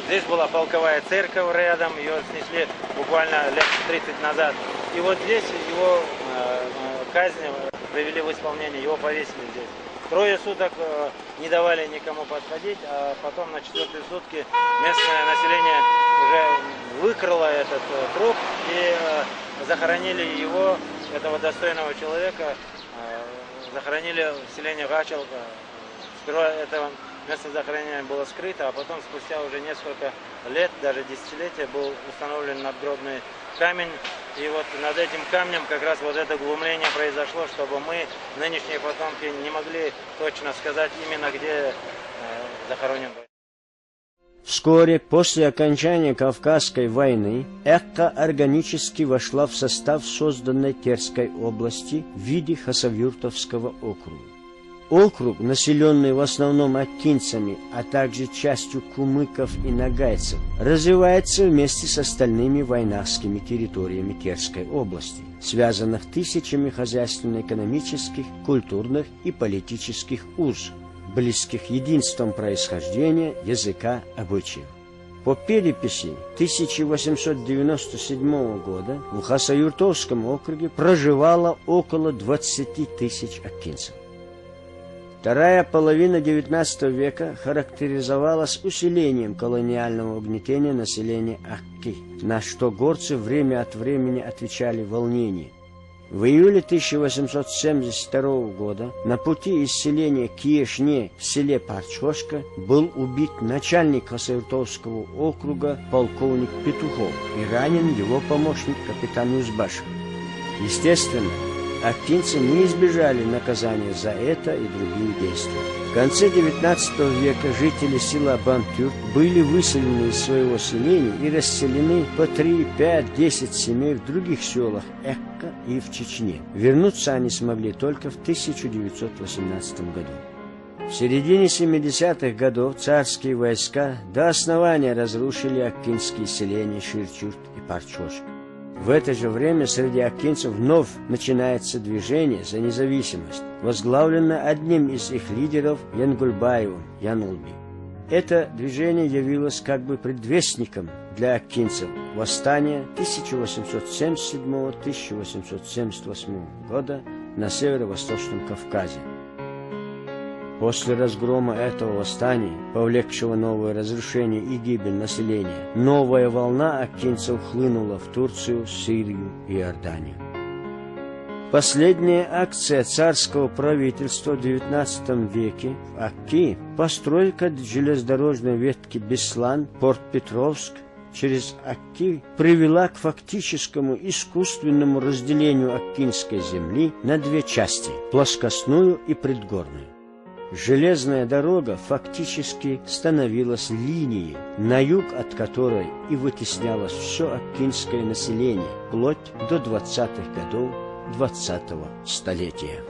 Здесь была полковая церковь рядом, ее снесли буквально лет 30 назад. И вот здесь его казнь привели в исполнение, его повесили здесь. 3 суток не давали никому подходить, а потом на 4-е сутки местное население уже выкрыло этот труп и захоронили его, этого достойного человека, захоронили в селении Гачел. Сперва это место захоронения было скрыто, а потом спустя уже несколько лет, даже десятилетия, был установлен надгробный камень. И вот над этим камнем как раз вот это глумление произошло, чтобы мы, нынешние потомки, не могли точно сказать именно, где захоронен. Вскоре после окончания Кавказской войны Экка органически вошла в состав созданной Терской области в виде Хасавюртовского округа. Округ, населенный в основном акинцами, а также частью кумыков и нагайцев, развивается вместе с остальными войнахскими территориями Терской области, связанных тысячами хозяйственно-экономических, культурных и политических уз, близких единством происхождения, языка, обычаев. По переписи 1897 года в Хасавюртовском округе проживало около 20 тысяч акинцев. Вторая половина XIX века характеризовалась усилением колониального угнетения населения Акки, на что горцы время от времени отвечали волнением. В июле 1872 года на пути из селения Киешне в селе Парчошка был убит начальник Хасавюртовского округа полковник Петухов и ранен его помощник капитан Узбашев. Естественно, акинцы не избежали наказания за это и другие действия. В конце XIX века жители села Бантюр были выселены из своего селения и расселены по 3, 5, 10 семей в других селах Экка и в Чечне. Вернуться они смогли только в 1918 году. В середине 70-х годов царские войска до основания разрушили акинские селения Ширчурт и Парчошка. В это же время среди акинцев вновь начинается движение за независимость, возглавленное одним из их лидеров Янгульбаевым Янулби. Это движение явилось как бы предвестником для акинцев восстания 1877-1878 года на северо-восточном Кавказе. После разгрома этого восстания, повлекшего новое разрушение и гибель населения, новая волна акинцев хлынула в Турцию, Сирию и Иорданию. Последняя акция царского правительства в XIX веке в Акки – постройка железнодорожной ветки Беслан-Порт-Петровск через Акки привела к фактическому искусственному разделению аккинской земли на 2 части – плоскостную и предгорную. Железная дорога фактически становилась линией, на юг от которой и вытеснялось все аккинское население, вплоть до 20-х годов 20-го столетия.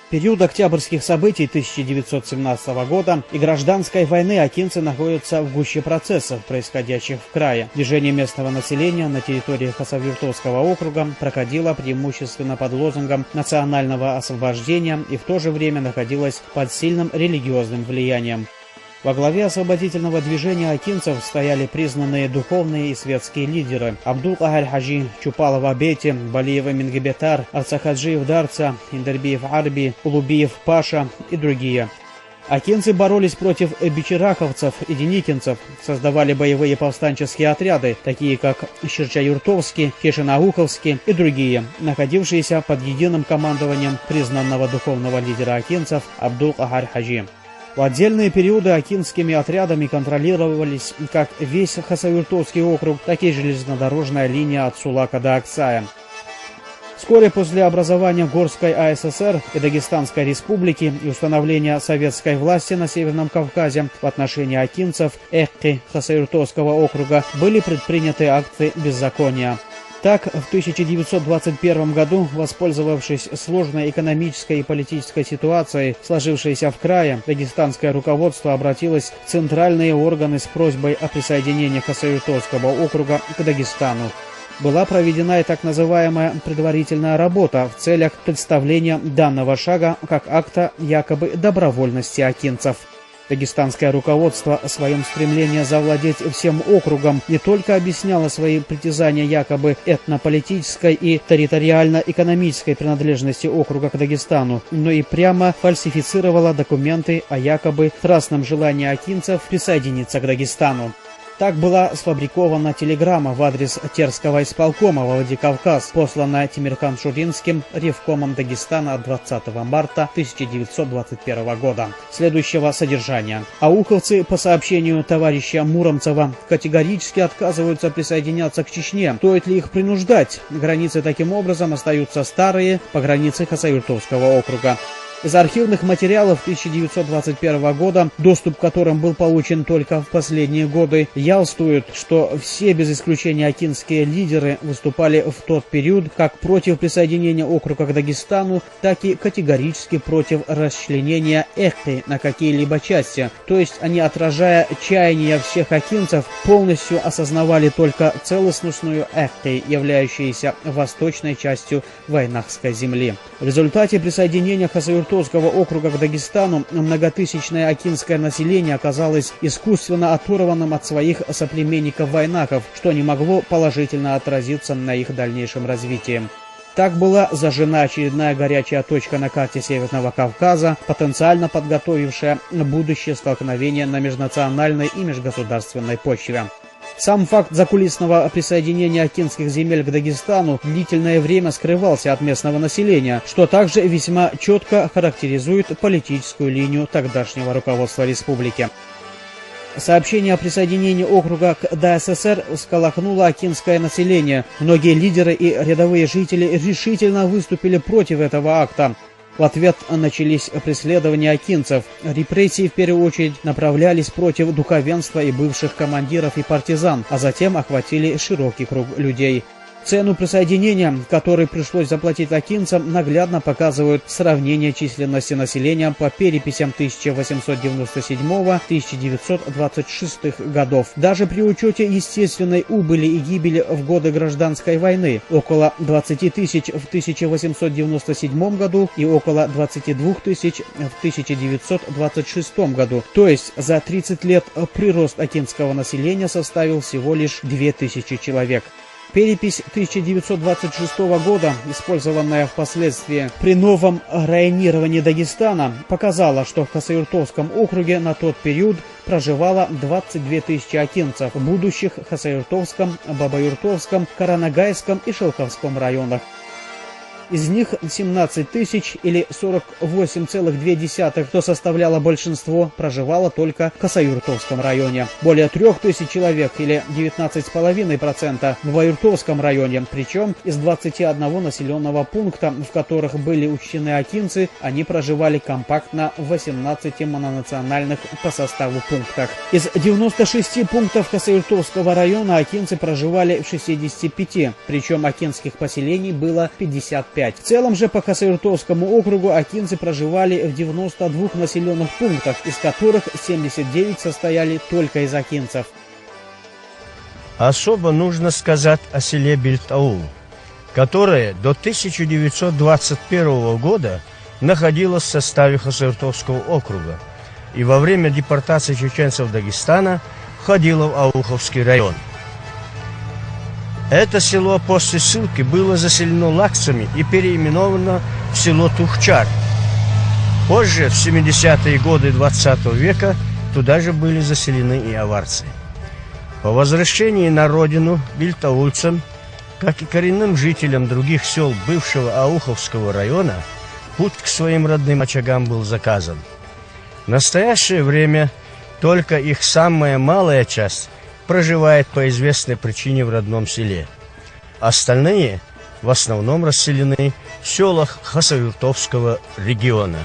В период октябрьских событий 1917 года и гражданской войны акинцы находятся в гуще процессов, происходящих в крае. Движение местного населения на территории Хасавюртовского округа проходило преимущественно под лозунгом национального освобождения и в то же время находилось под сильным религиозным влиянием. Во главе освободительного движения акинцев стояли признанные духовные и светские лидеры Абдул-Ахаль-Хаджи, Чупалов-Абети, Балиева-Мингибетар, Арцахаджиев-Дарца, Индербиев-Арби, Улубиев-Паша и другие. Акинцы боролись против бичераковцев и деникинцев, создавали боевые повстанческие отряды, такие как Щерча-Юртовский, Кешинауховский и другие, находившиеся под единым командованием признанного духовного лидера акинцев Абдул-Ахаль-Хаджи. В отдельные периоды акинскими отрядами контролировались как весь Хасавюртовский округ, так и железнодорожная линия от Сулака до Аксая. Вскоре после образования Горской АССР и Дагестанской республики и установления советской власти на Северном Кавказе в отношении акинцев Эхки Хасавюртовского округа были предприняты акты беззакония. Так, в 1921 году, воспользовавшись сложной экономической и политической ситуацией, сложившейся в крае, дагестанское руководство обратилось в центральные органы с просьбой о присоединении Хасавюртовского округа к Дагестану. Была проведена и так называемая предварительная работа в целях представления данного шага как акта якобы добровольности акинцев. Дагестанское руководство о своем стремлении завладеть всем округом не только объясняло свои притязания якобы этнополитической и территориально-экономической принадлежности округа к Дагестану, но и прямо фальсифицировало документы о якобы страстном желании акинцев присоединиться к Дагестану. Так была сфабрикована телеграмма в адрес Терского исполкома во Владикавказ, посланная Тимирхан Шуринским ревкомом Дагестана от 20 марта 1921 года. Следующего содержания. Ауховцы, по сообщению товарища Муромцева, категорически отказываются присоединяться к Чечне. Стоит ли их принуждать? Границы таким образом остаются старые по границе Хасавюртовского округа. Из архивных материалов 1921 года, доступ к которым был получен только в последние годы, явствует, что все без исключения акинские лидеры выступали в тот период как против присоединения округа к Дагестану, так и категорически против расчленения Эхты на какие-либо части. То есть они, отражая чаяния всех акинцев, полностью осознавали только целостностную Эхты, являющуюся восточной частью Вайнахской земли. В результате присоединения Хасавюртовского округа к Дагестану многотысячное акинское население оказалось искусственно оторванным от своих соплеменников-вайнахов, что не могло положительно отразиться на их дальнейшем развитии. Так была зажжена очередная горячая точка на карте Северного Кавказа, потенциально подготовившая будущее столкновение на межнациональной и межгосударственной почве. Сам факт закулисного присоединения акинских земель к Дагестану длительное время скрывался от местного населения, что также весьма четко характеризует политическую линию тогдашнего руководства республики. Сообщение о присоединении округа к ДССР всколыхнуло акинское население. Многие лидеры и рядовые жители решительно выступили против этого акта. В ответ начались преследования акинцев. Репрессии в первую очередь направлялись против духовенства и бывших командиров и партизан, а затем охватили широкий круг людей. Цену присоединения, который пришлось заплатить акинцам, наглядно показывают сравнение численности населения по переписям 1897-1926 годов. Даже при учете естественной убыли и гибели в годы гражданской войны около 20 тысяч в 1897 году и около 22 тысяч в 1926 году. То есть за 30 лет прирост акинского населения составил всего лишь 2000 человек. Перепись 1926 года, использованная впоследствии при новом районировании Дагестана, показала, что в Хасавюртовском округе на тот период проживало 22 тысячи акинцев, будущих в Хасавюртовском, Бабаюртовском, Каранагайском и Шелковском районах. Из них 17 тысяч или 48,2, что составляло большинство, проживало только в Хасавюртовском районе. Более 3000 человек или 19,5% в Аюртовском районе, причем из 21 населенного пункта, в которых были учтены акинцы, они проживали компактно в 18 мононациональных по составу пунктах. Из 96 пунктов Хасавюртовского района акинцы проживали в 65, причем акинских поселений было 55. В целом же по Хасавюртовскому округу акинцы проживали в 92 населенных пунктах, из которых 79 состояли только из акинцев. Особо нужно сказать о селе Бильтаул, которое до 1921 года находилось в составе Хасавюртовского округа и во время депортации чеченцев Дагестана входило в Ауховский район. Это село после ссылки было заселено лакцами и переименовано в село Тухчар. Позже, в 70-е годы 20 века, туда же были заселены и аварцы. По возвращении на родину бильтаульцам, как и коренным жителям других сел бывшего Ауховского района, путь к своим родным очагам был заказан. В настоящее время только их самая малая часть проживает по известной причине в родном селе. Остальные в основном расселены в селах Хасавюртовского региона.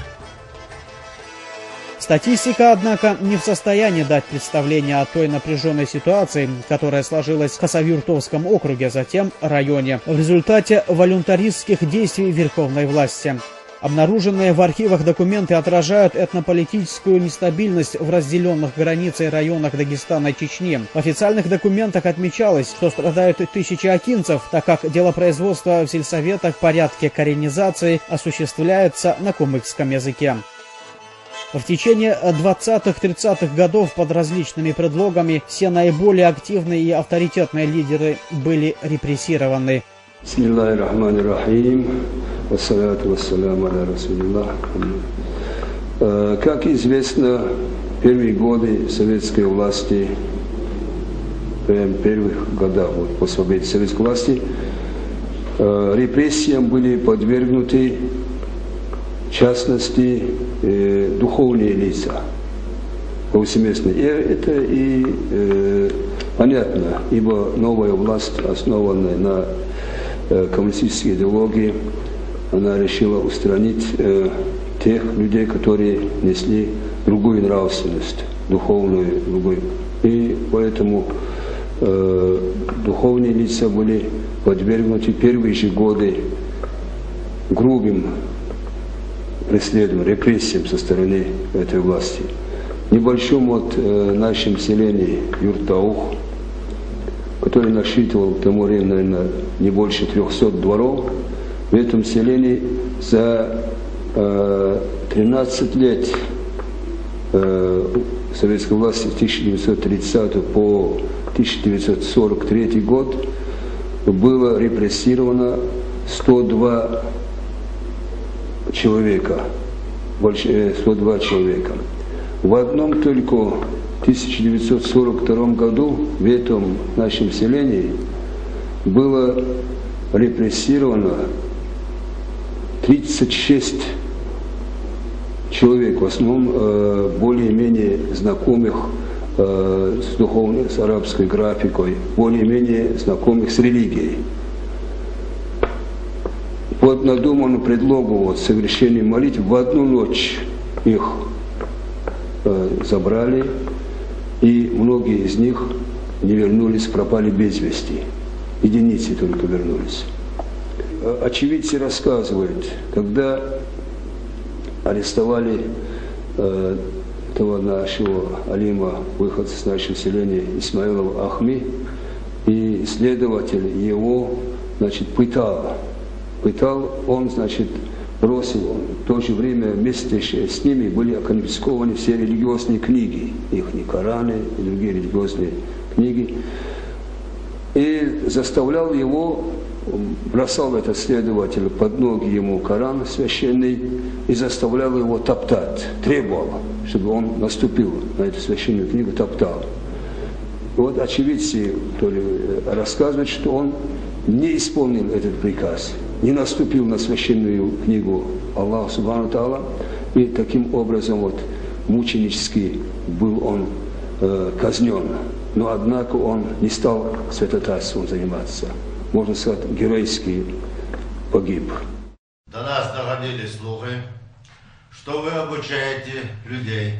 Статистика, однако, не в состоянии дать представление о той напряженной ситуации, которая сложилась в Хасавюртовском округе, затем районе, в результате волюнтаристских действий верховной власти. Обнаруженные в архивах документы отражают этнополитическую нестабильность в разделенных границей районах Дагестана и Чечни. В официальных документах отмечалось, что страдают тысячи акинцев, так как делопроизводство в сельсоветах в порядке коренизации осуществляется на кумыкском языке. В течение 20-30-х годов под различными предлогами все наиболее активные и авторитетные лидеры были репрессированы. Как известно, первые годы советской власти, первых годах после победы советской власти, репрессиям были подвергнуты, в частности, духовные лица повсеместно. И это и понятно, ибо новая власть, основанная на коммунистической идеологии, она решила устранить тех людей, которые несли другую нравственность, духовную, другую. И поэтому духовные лица были подвергнуты первые же годы грубым преследованием, репрессиям со стороны этой власти. В небольшом нашем селении Юртаух, который насчитывал к тому времени, наверное, не больше 300 дворов, в этом селении за 13 лет советской власти с 1930 по 1943 год было репрессировано 102 человека. 102 человека. В одном только в 1942 году в этом нашем селении было репрессировано 36 человек, в основном более-менее знакомых с духовной, с арабской графикой, более-менее знакомых с религией. Под надуманным предлогом совершения молитв в одну ночь их забрали, и многие из них не вернулись, пропали без вести. Единицы только вернулись. Очевидцы рассказывают, когда арестовали того нашего алима, выходца с нашего селения Исмаилова Ахми, и следователь его, пытал, он, бросил, в то же время вместе с ними были конфискованы все религиозные книги, их Кораны и другие религиозные книги, и заставлял его, бросал этот следователь под ноги ему Коран священный и заставлял его топтать, требовал, чтобы он наступил на эту священную книгу, топтал. Вот очевидцы рассказывают, что он не исполнил этот приказ, не наступил на священную книгу Аллаха Субхану Та'аля, и таким образом вот мученически был он казнен. Но однако он не стал святотатством заниматься. Можно сказать, героически погиб. До нас доходили слухи, что вы обучаете людей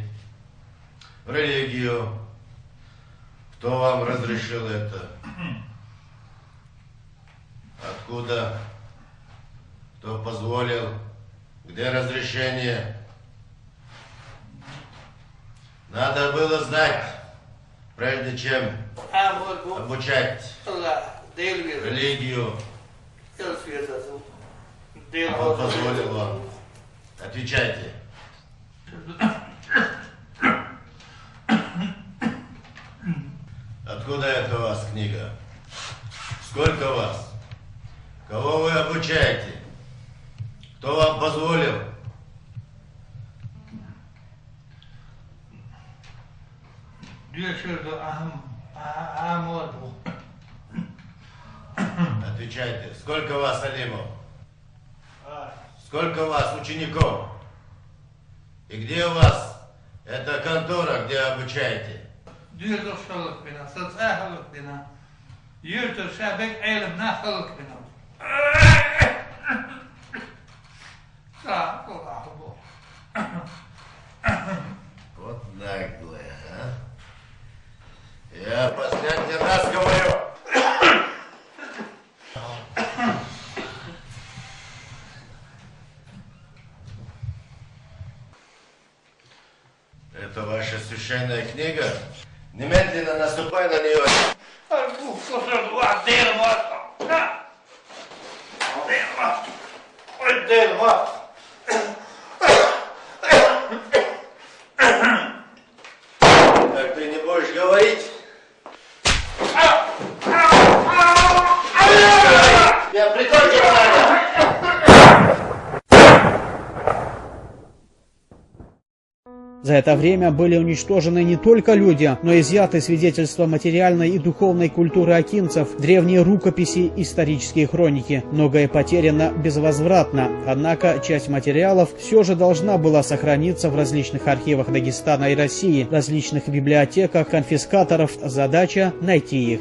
в религию. Кто вам разрешил это? Откуда? Кто позволил? Где разрешение? Надо было знать, прежде чем обучать религию. Он позволил вам. Отвечайте. Откуда это у вас книга? Сколько вас? Кого вы обучаете? Кто вам позволил? Отвечайте. Сколько вас алимов? Сколько у вас учеников? И где у вас эта контора, где обучаете? Вот наглая, а? Я последний раз говорю. Это ваша священная книга? Немедленно наступай на нее. Так ты не будешь говорить? Я прикончил надо. За это время были уничтожены не только люди, но и изъяты свидетельства материальной и духовной культуры акинцев, древние рукописи, исторические хроники. Многое потеряно безвозвратно, однако часть материалов все же должна была сохраниться в различных архивах Дагестана и России, различных библиотеках конфискаторов. Задача – найти их.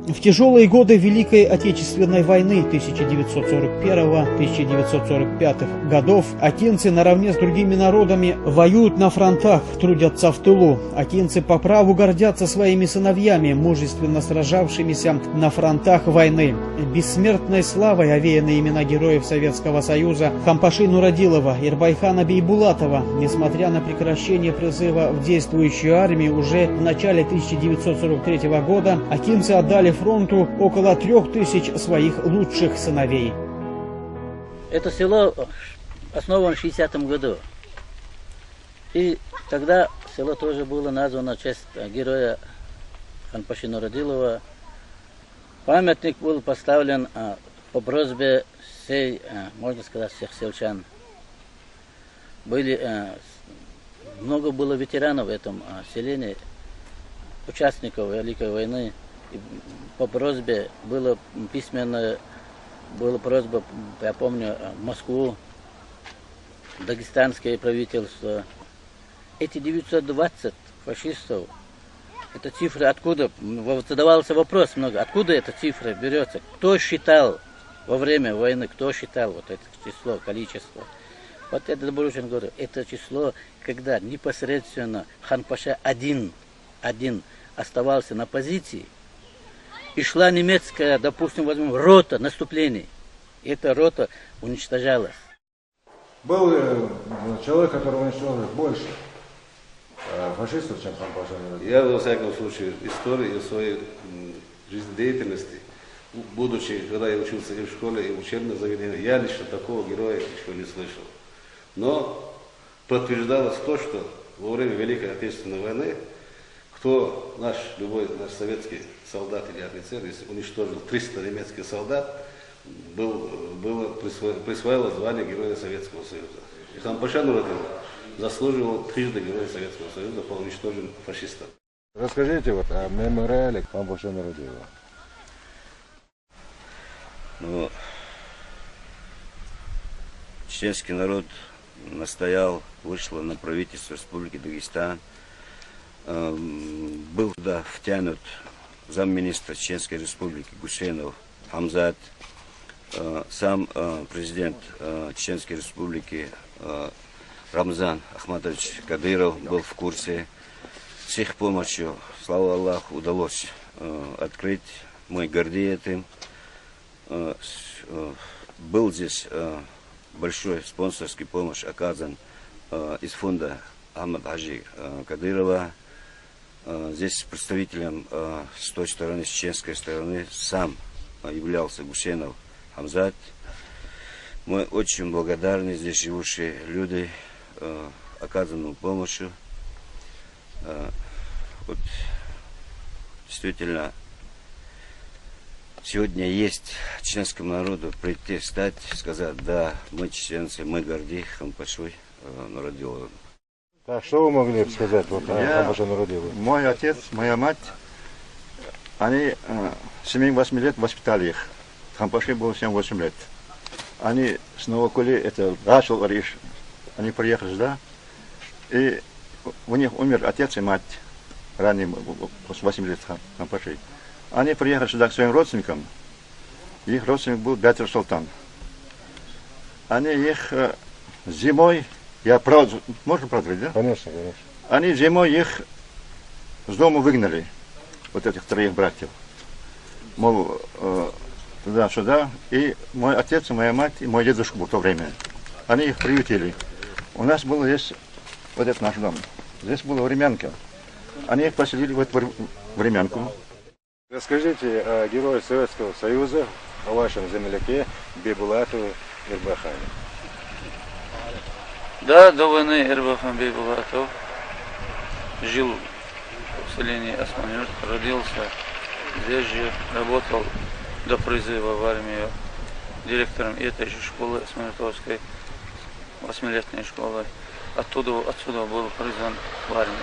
В тяжелые годы Великой Отечественной войны 1941-1945 годов акинцы наравне с другими народами воюют на фронтах, трудятся в тылу. Акинцы по праву гордятся своими сыновьями, мужественно сражавшимися на фронтах войны. Бессмертной славой овеяны имена героев Советского Союза Хампаши Нурадилова, Ирбайхана Бейбулатова. Несмотря на прекращение призыва в действующую армию уже в начале 1943 года, акинцы отдали фронту около 3000 своих лучших сыновей. Это село основано в 60-м году. И тогда село тоже было названо в честь героя Хампаши Нурадилова. Памятник был поставлен по просьбе всей, можно сказать, всех сельчан. Много было ветеранов в этом селении, участников Великой войны. И по просьбе была просьба, я помню, в Москву, дагестанское правительство. Эти 920 фашистов, это цифры откуда? Задавался вопрос много, откуда эта цифра берется? Кто считал во время войны, кто считал вот это число, количество? Вот это Добрушин говорит, это число, когда непосредственно Ханпаша один оставался на позиции, и шла немецкая, допустим, возьмем, рота наступлений. И эта рота уничтожалась. Был человек, который уничтожил больше фашистов, чем Ханпаша. Я, во всяком случае, истории своей жизнедеятельности, будучи, когда я учился и в школе, и в учебном заведении, я лично такого героя еще не слышал. Но подтверждалось то, что во время Великой Отечественной войны любой наш советский солдат или офицер, если уничтожил 300 немецких солдат, присвоило звание Героя Советского Союза. И Хампаша Нурадилов заслуживал трижды Героя Советского Союза по уничтожению фашистов. Расскажите о мемориале Хампаша Нурадилова. Но чеченский народ настоял, вышло на правительство Республики Дагестан. Был туда втянут замминистра Чеченской Республики Гусейнов Хамзат, сам президент Чеченской Республики Рамзан Ахматович Кадыров был в курсе. С их помощью, слава Аллаху, удалось открыть. Мы горды этим. Был здесь большой спонсорский помощь оказан из фонда Ахмад Хаджи Кадырова. Здесь представителем с той стороны, с чеченской стороны, сам являлся Гусейнов Хамзат. Мы очень благодарны здесь живущие люди оказанную помощью. Вот, действительно, сегодня есть чеченскому народу прийти, встать, сказать: да, мы чеченцы, мы горды, Хампашуй народил. Так, что вы могли бы сказать вот о Хампашуй народил? Мой отец, моя мать, они 7-8 лет воспитали их. Хампаши было 7-8 лет. Они с Новокули, это Рашел Ариш, они приехали сюда, и у них умер отец и мать ранее, после 8 лет Хампаши. Они приехали сюда к своим родственникам, их родственник был Бятер Султан. Они их зимой, я правда, можно проверить, да? Конечно, конечно. Они зимой их с дома выгнали, вот этих 3 братьев. Мол, туда-сюда. И мой отец, и моя мать, и мой дедушка был в то время. Они их приютили. У нас был здесь, вот этот наш дом. Здесь была времянка. Они их поселили в эту времянку. Расскажите о герое Советского Союза, о вашем земляке Бейбулатове Эрбахане. Да, до войны Эрбахан Бейбулатов жил в селении Османюрт, родился здесь же, работал до призыва в армию директором этой же школы, Османюртовской, 8-летней школы. Отсюда был призван в армию.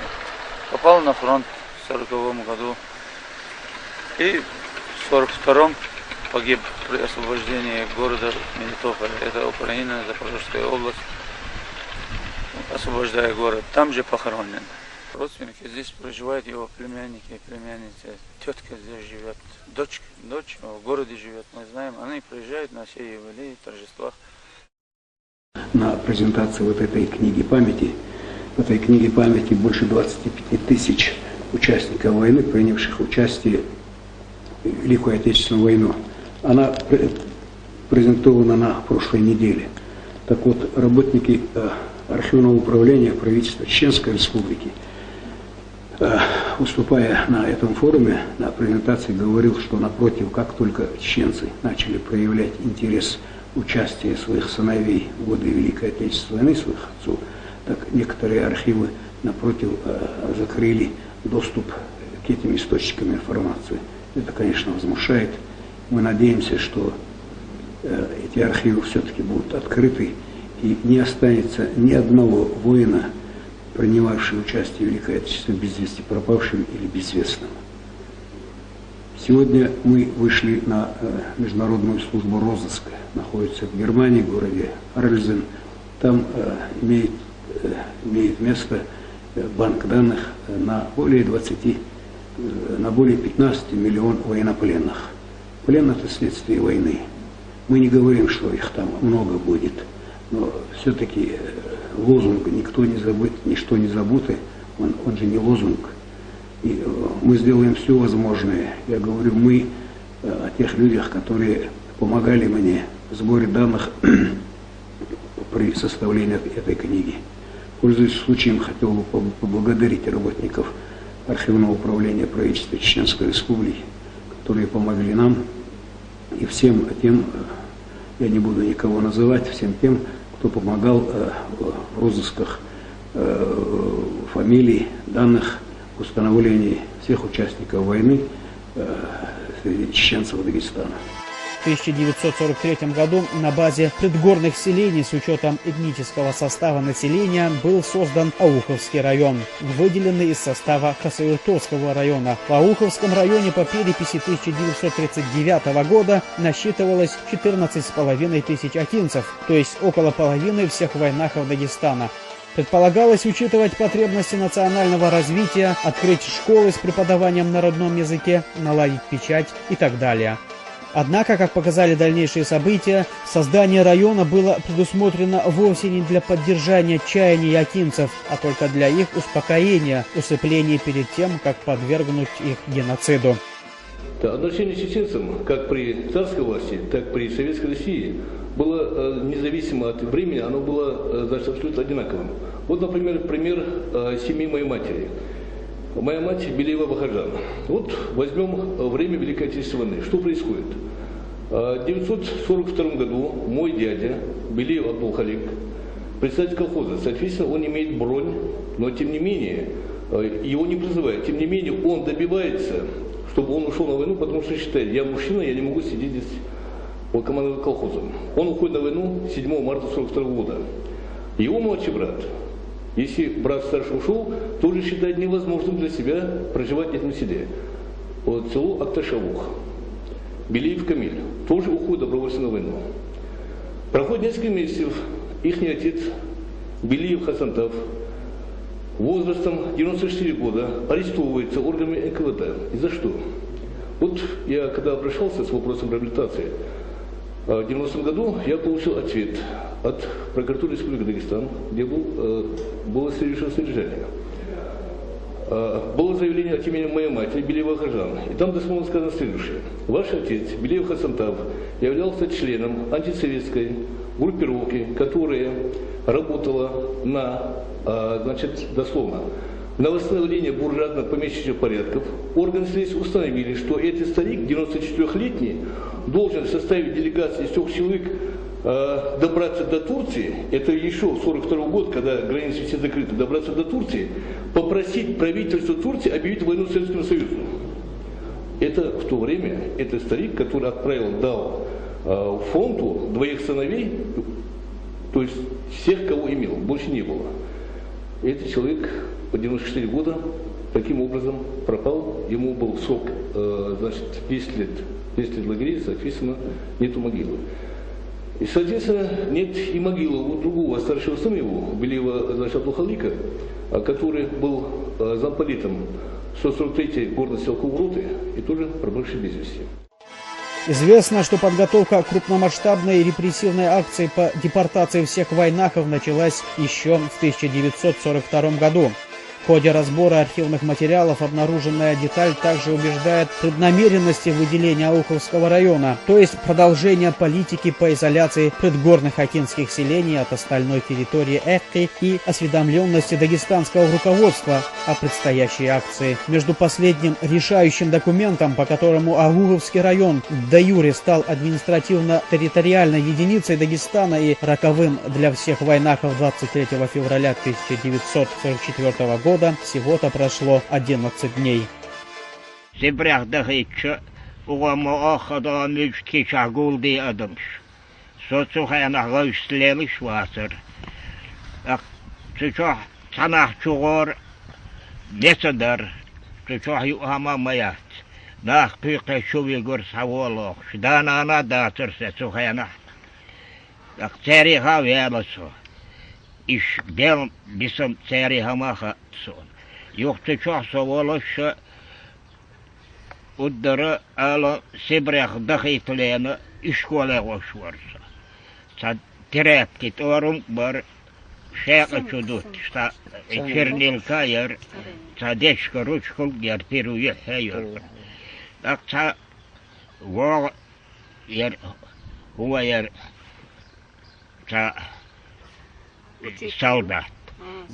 Попал на фронт в 1940 году и в 1942 погиб при освобождении города Мелитополя. Это Украина, Запорожская область, освобождая город. Там же похоронен. Родственники здесь проживают, его племянники и племянницы. Тетка здесь живет, дочь в городе живет, мы знаем. Они приезжают на все юбилеи, торжествах. На презентации вот этой книги памяти, в этой книге памяти больше 25 тысяч участников войны, принявших участие в Великую Отечественную войну. Она презентована на прошлой неделе. Так вот, работники архивного управления правительства Чеченской Республики, выступая на этом форуме, на презентации, говорил, что напротив, как только чеченцы начали проявлять интерес участия своих сыновей в годы Великой Отечественной войны, своих отцов, так некоторые архивы, напротив, закрыли доступ к этим источникам информации. Это, конечно, возмущает. Мы надеемся, что эти архивы все-таки будут открыты, и не останется ни одного воина, принимавшего участие в Великой Отечественной, без вести пропавшим или безвестным. Сегодня мы вышли на международную службу розыска. Находится в Германии, в городе Арльзен. Там имеет место банк данных на более 15 миллионов военнопленных. Плен – это следствие войны. Мы не говорим, что их там много будет, но все-таки лозунг «никто не забыт, ничто не забыто», он же не лозунг. И мы сделаем все возможное. Я говорю мы о тех людях, которые помогали мне в сборе данных при составлении этой книги. Пользуясь случаем, хотел бы поблагодарить работников архивного управления правительства Чеченской Республики, которые помогли нам, и всем тем, я не буду никого называть, всем тем, кто помогал в розысках фамилий, данных, установлении всех участников войны среди чеченцев Дагестана. В 1943 году на базе предгорных селений с учетом этнического состава населения был создан Ауховский район, выделенный из состава Хасавюртовского района. В Ауховском районе по переписи 1939 года насчитывалось 14,5 тысяч акинцев, то есть около половины всех войнахов Дагестана. Предполагалось учитывать потребности национального развития, открыть школы с преподаванием на родном языке, наладить печать и так далее. Однако, как показали дальнейшие события, создание района было предусмотрено вовсе не для поддержания чаяний акинцев, а только для их успокоения, усыпления перед тем, как подвергнуть их геноциду. Отношение к чеченцам, как при царской власти, так и при советской России, было независимо от времени, оно было, значит, абсолютно одинаковым. Вот, например, пример семьи моей матери. Моя мать Белеева Бахаджан. Вот возьмем время Великой Отечественной войны. Что происходит? В 1942 году мой дядя Белеев Абдулхалик, председатель колхоза, соответственно, он имеет бронь, но тем не менее его не призывают. Тем не менее он добивается, чтобы он ушел на войну, потому что считает, я мужчина, я не могу сидеть здесь командовать колхозом. Он уходит на войну 7 марта 1942 года. Его младший брат, если брат старший ушел, тоже считает невозможным для себя проживать в этом селе. Вот село Акташалух. Белеев Камиль тоже уходит добровольно на войну. Проходит несколько месяцев, их отец Белеев Хасантав возрастом 94 года арестовывается органами НКВД. И за что? Вот я когда обращался с вопросом реабилитации, в 90-м году я получил ответ от прокуратуры Республики Дагестан, где было следующее содержание. Было заявление от имени моей матери Белеева Бахаджан. И там дословно сказано следующее. Ваш отец Белеев Хасантав являлся членом антисоветской группировки, которая работала на, значит, дословно, на восстановление буржуазно-помещичьих порядков. Органы следствия установили, что этот старик, 94-летний, должен составить делегацию из 3 человек, добраться до Турции, это еще 1942 год, когда границы все закрыты, добраться до Турции, попросить правительство Турции объявить войну Советскому Союзу. Это в то время, это старик, который дал фронту 2 сыновей, то есть всех, кого имел, больше не было. Этот человек по 94 года таким образом пропал, ему был срок, значит, 10 лет лагерей, соответственно, нету могилы. И, соответственно, нет и могилы у другого старшего сына его, Белеева, значит, Абдулхалика, который был замполитом 143-й горно-стрелковой роты и тоже пропавший без вести. Известно, что подготовка крупномасштабной репрессивной акции по депортации всех войнахов началась еще в 1942 году. В ходе разбора архивных материалов обнаруженная деталь также убеждает в преднамеренности выделения Ауховского района, то есть продолжения политики по изоляции предгорных акинских селений от остальной территории Эхки и осведомленности дагестанского руководства о предстоящей акции. Между последним решающим документом, по которому Ауховский район де юре стал административно-территориальной единицей Дагестана и роковым для всех войнахов 23 февраля 1944 года, всего-то прошло 11 дней. Иш бел бисам цари хамаха сон. Юхты чохсо волоша удара ала сибрях дахитлена ишколе гошварса. Са терапки торум бар шега чудут, что чернилка яр, са дечка ручку яр перуе хайор. Так са вол яр хуа яр са солдат.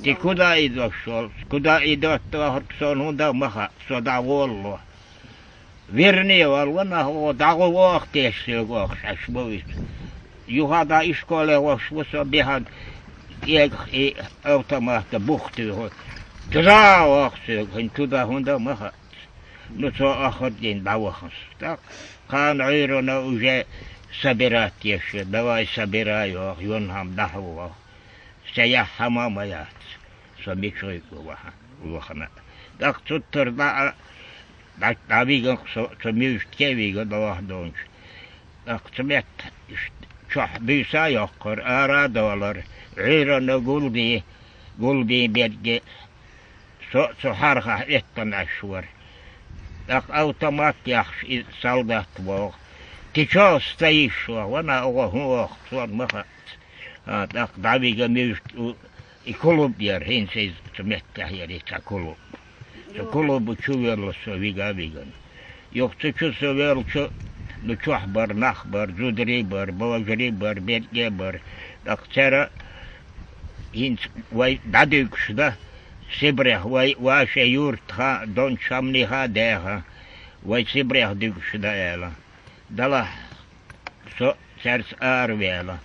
Ты куда идешь, шел? Куда идет, то он маха, сюда волло. Верни, волло, на го, дагу вох теши вох, шашбовит. Югада и школе вох, швусо бегат, и автомата бухты его. Туда вох, туда хунда маха. ну то охотень давахас, так? Хан Айрона уже собирать еще, давай собираю, юнгам даху, сая хамамаят, собичой вахана. Так тут тогда, так навиган, сомюшке виган давахдонч. Так цмет, чах бюса якор, арадалар, Айрона гулби берге, сохарха эттанашвар. Так автомат яхш и солдат был. Ты чё стоишь? Она ох, сон махат. Так давига между и колубьер, хинсей цмеття ярица колуб. Колубу чуверло со виган. Ёхцы чувствовал, что ну чохбар, нахбар, зудрибар, балажрибар, бергебар. Так цера хинс вай дадюкш, да? Сибрех ваша юртха дон шамниха деха, вай сибрех дюкш даэла. Дала со сердц арвела.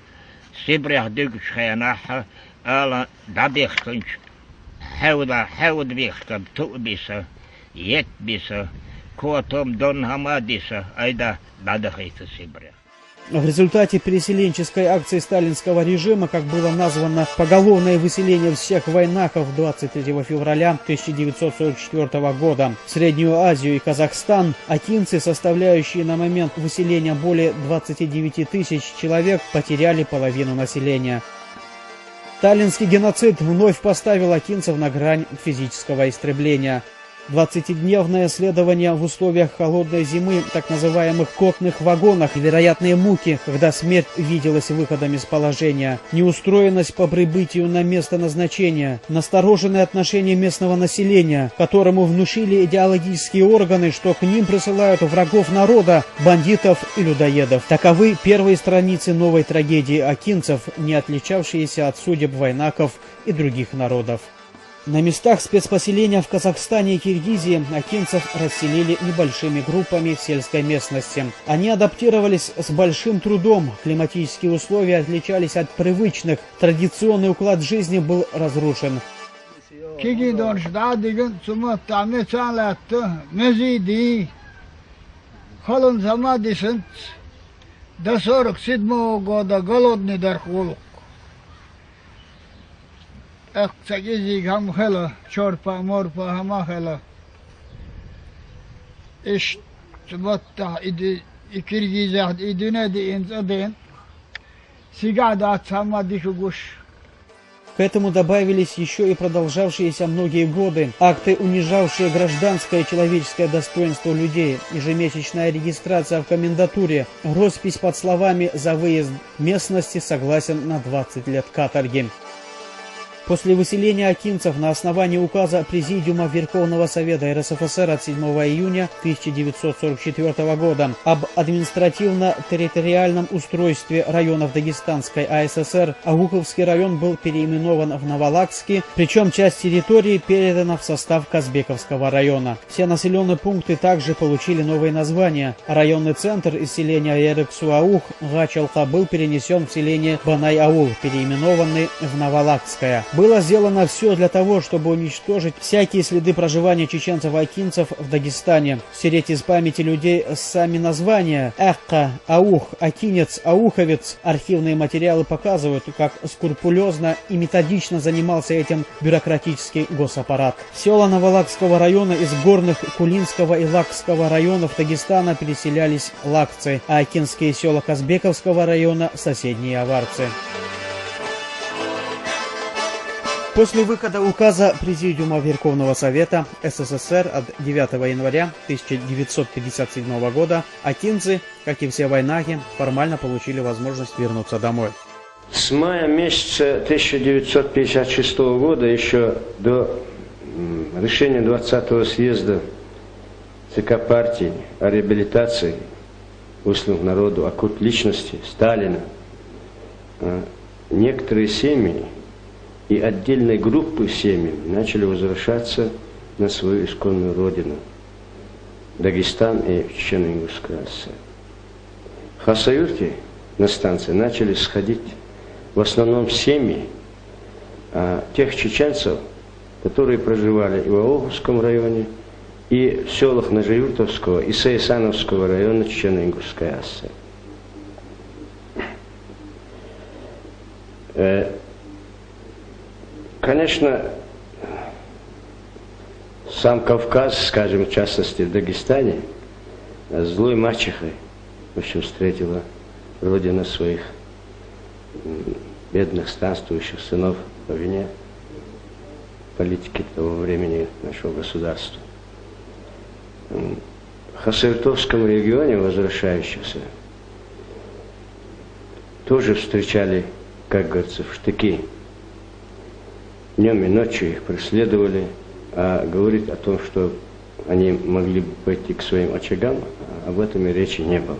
Сибрех дюкш хаянаха, ала дабихтунч. Хауд бихтам тубиса, етбиса, котом дон хамадиса, айда дадахайта сибрех. В результате переселенческой акции сталинского режима, как было названо, поголовное выселение всех войнаков 23 февраля 1944 года в Среднюю Азию и Казахстан, акинцы, составляющие на момент выселения более 29 тысяч человек, потеряли половину населения. Сталинский геноцид вновь поставил акинцев на грань физического истребления. 20-дневное следование в условиях холодной зимы, так называемых котных вагонах, невероятные муки, когда смерть виделась выходом из положения, неустроенность по прибытию на место назначения, настороженное отношение местного населения, которому внушили идеологические органы, что к ним присылают врагов народа, бандитов и людоедов. Таковы первые страницы новой трагедии акинцев, не отличавшиеся от судеб войнаков и других народов. На местах спецпоселения в Казахстане и Киргизии акинцев расселили небольшими группами в сельской местности. Они адаптировались с большим трудом, климатические условия отличались от привычных, традиционный уклад жизни был разрушен. До 47 года голодный дархолок. Эх, цагизи гамхела, чорпа, морпа, хамахела. Иш, чмотта, иди, и киргизах, и дюнеди инцаден. Сигада отсама дихугуш. К этому добавились еще и продолжавшиеся многие годы акты, унижавшие гражданское и человеческое достоинство людей, ежемесячная регистрация в комендатуре, роспись под словами «за выезд местности согласен на 20 лет каторги». После выселения акинцев на основании указа Президиума Верховного Совета РСФСР от 7 июня 1944 года об административно-территориальном устройстве районов Дагестанской АССР, Агуховский район был переименован в Новолакский, причем часть территории передана в состав Казбековского района. Все населенные пункты также получили новые названия. Районный центр из селения Ярыксуаух, Гачалка, был перенесен в селение Банай-Аул, переименованный в Новолакское. Было сделано все для того, чтобы уничтожить всякие следы проживания чеченцев и акинцев в Дагестане, стереть из памяти людей сами названия Эхка, Аух, Акинец, Ауховец. Архивные материалы показывают, как скрупулезно и методично занимался этим бюрократический госаппарат. Села Новолакского района из горных Кулинского и Лакского районов Дагестана переселялись лакцы, а акинские села Казбековского района – соседние аварцы. После выхода указа Президиума Верховного Совета СССР от 9 января 1957 года акинцы, как и все войнаки, формально получили возможность вернуться домой. С мая месяца 1956 года, еще до решения 20-го съезда ЦК партии о реабилитации высланных народу, о культе личности Сталина, некоторые семьи и отдельные группы семей начали возвращаться на свою исконную родину, Дагестан и Чечено-Ингушская Россия. Хасавюрты на станции начали сходить в основном семьи тех чеченцев, которые проживали и в Ауховском районе, и в селах Нажиюртовского и Саисановского района Чечено-Ингушской Ассии. Конечно, сам Кавказ, скажем, в частности в Дагестане, злой мачехой, в общем, встретила родина своих бедных странствующих сынов по вине политики того времени нашего государства. В Хасавюртовском регионе возвращающихся тоже встречали, как говорится, в штыки. Днем и ночью их преследовали, а говорить о том, что они могли бы пойти к своим очагам, об этом и речи не было.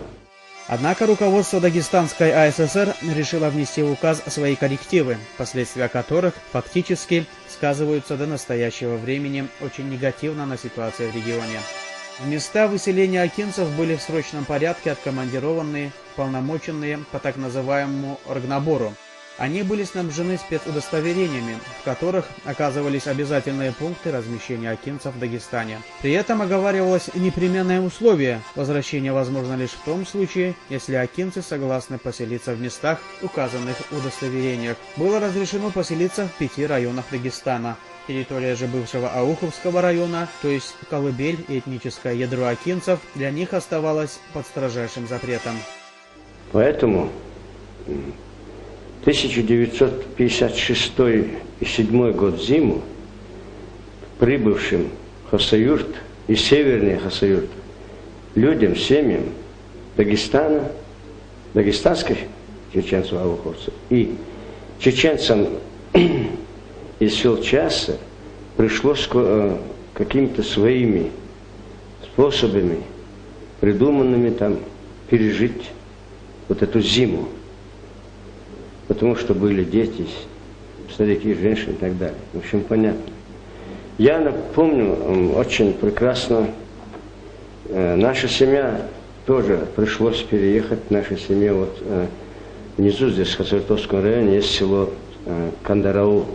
Однако руководство Дагестанской АССР решило внести в указ свои коррективы, последствия которых фактически сказываются до настоящего времени очень негативно на ситуации в регионе. В места выселения акинцев были в срочном порядке откомандированные полномоченные по так называемому оргнабору. Они были снабжены спецудостоверениями, в которых оказывались обязательные пункты размещения акинцев в Дагестане. При этом оговаривалось непременное условие: возвращение возможно лишь в том случае, если акинцы согласны поселиться в местах, указанных в удостоверениях. Было разрешено поселиться в 5 районах Дагестана. Территория же бывшего Ауховского района, то есть колыбель и этническое ядро акинцев, для них оставалась под строжайшим запретом. Поэтому 1956 и 7 год зиму прибывшим в Хасавюрт и северный Хасавюрт людям, семьям Дагестана, дагестанских чеченцев, ауховцев и чеченцам из сел Часа пришлось какими-то своими способами, придуманными там, пережить вот эту зиму. Потому что были дети, старики, женщины и так далее. В общем, понятно. Я напомню очень прекрасно, наша семья тоже пришлось переехать, наша семья вот внизу, здесь в Хасавюртовском районе, есть село Кандарау.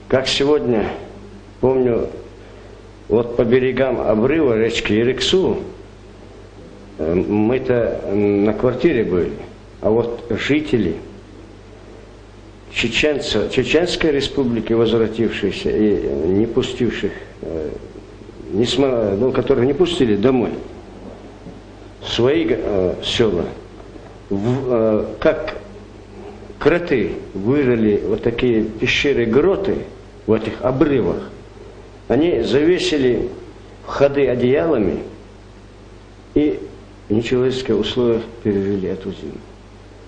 Как сегодня, помню, вот по берегам обрыва речки Ирексу, мы-то на квартире были, а вот жители Чеченской республики, возвратившиеся и не пустивших, которых не пустили домой, свои села, как кроты вырыли вот такие пещеры-гроты в этих обрывах, они завесили входы одеялами и в нечеловеческих условиях пережили эту зиму.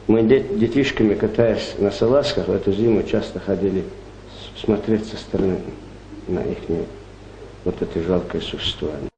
Мы детишками, катаясь на салазках, в эту зиму часто ходили смотреть со стороны на их вот это жалкое существование.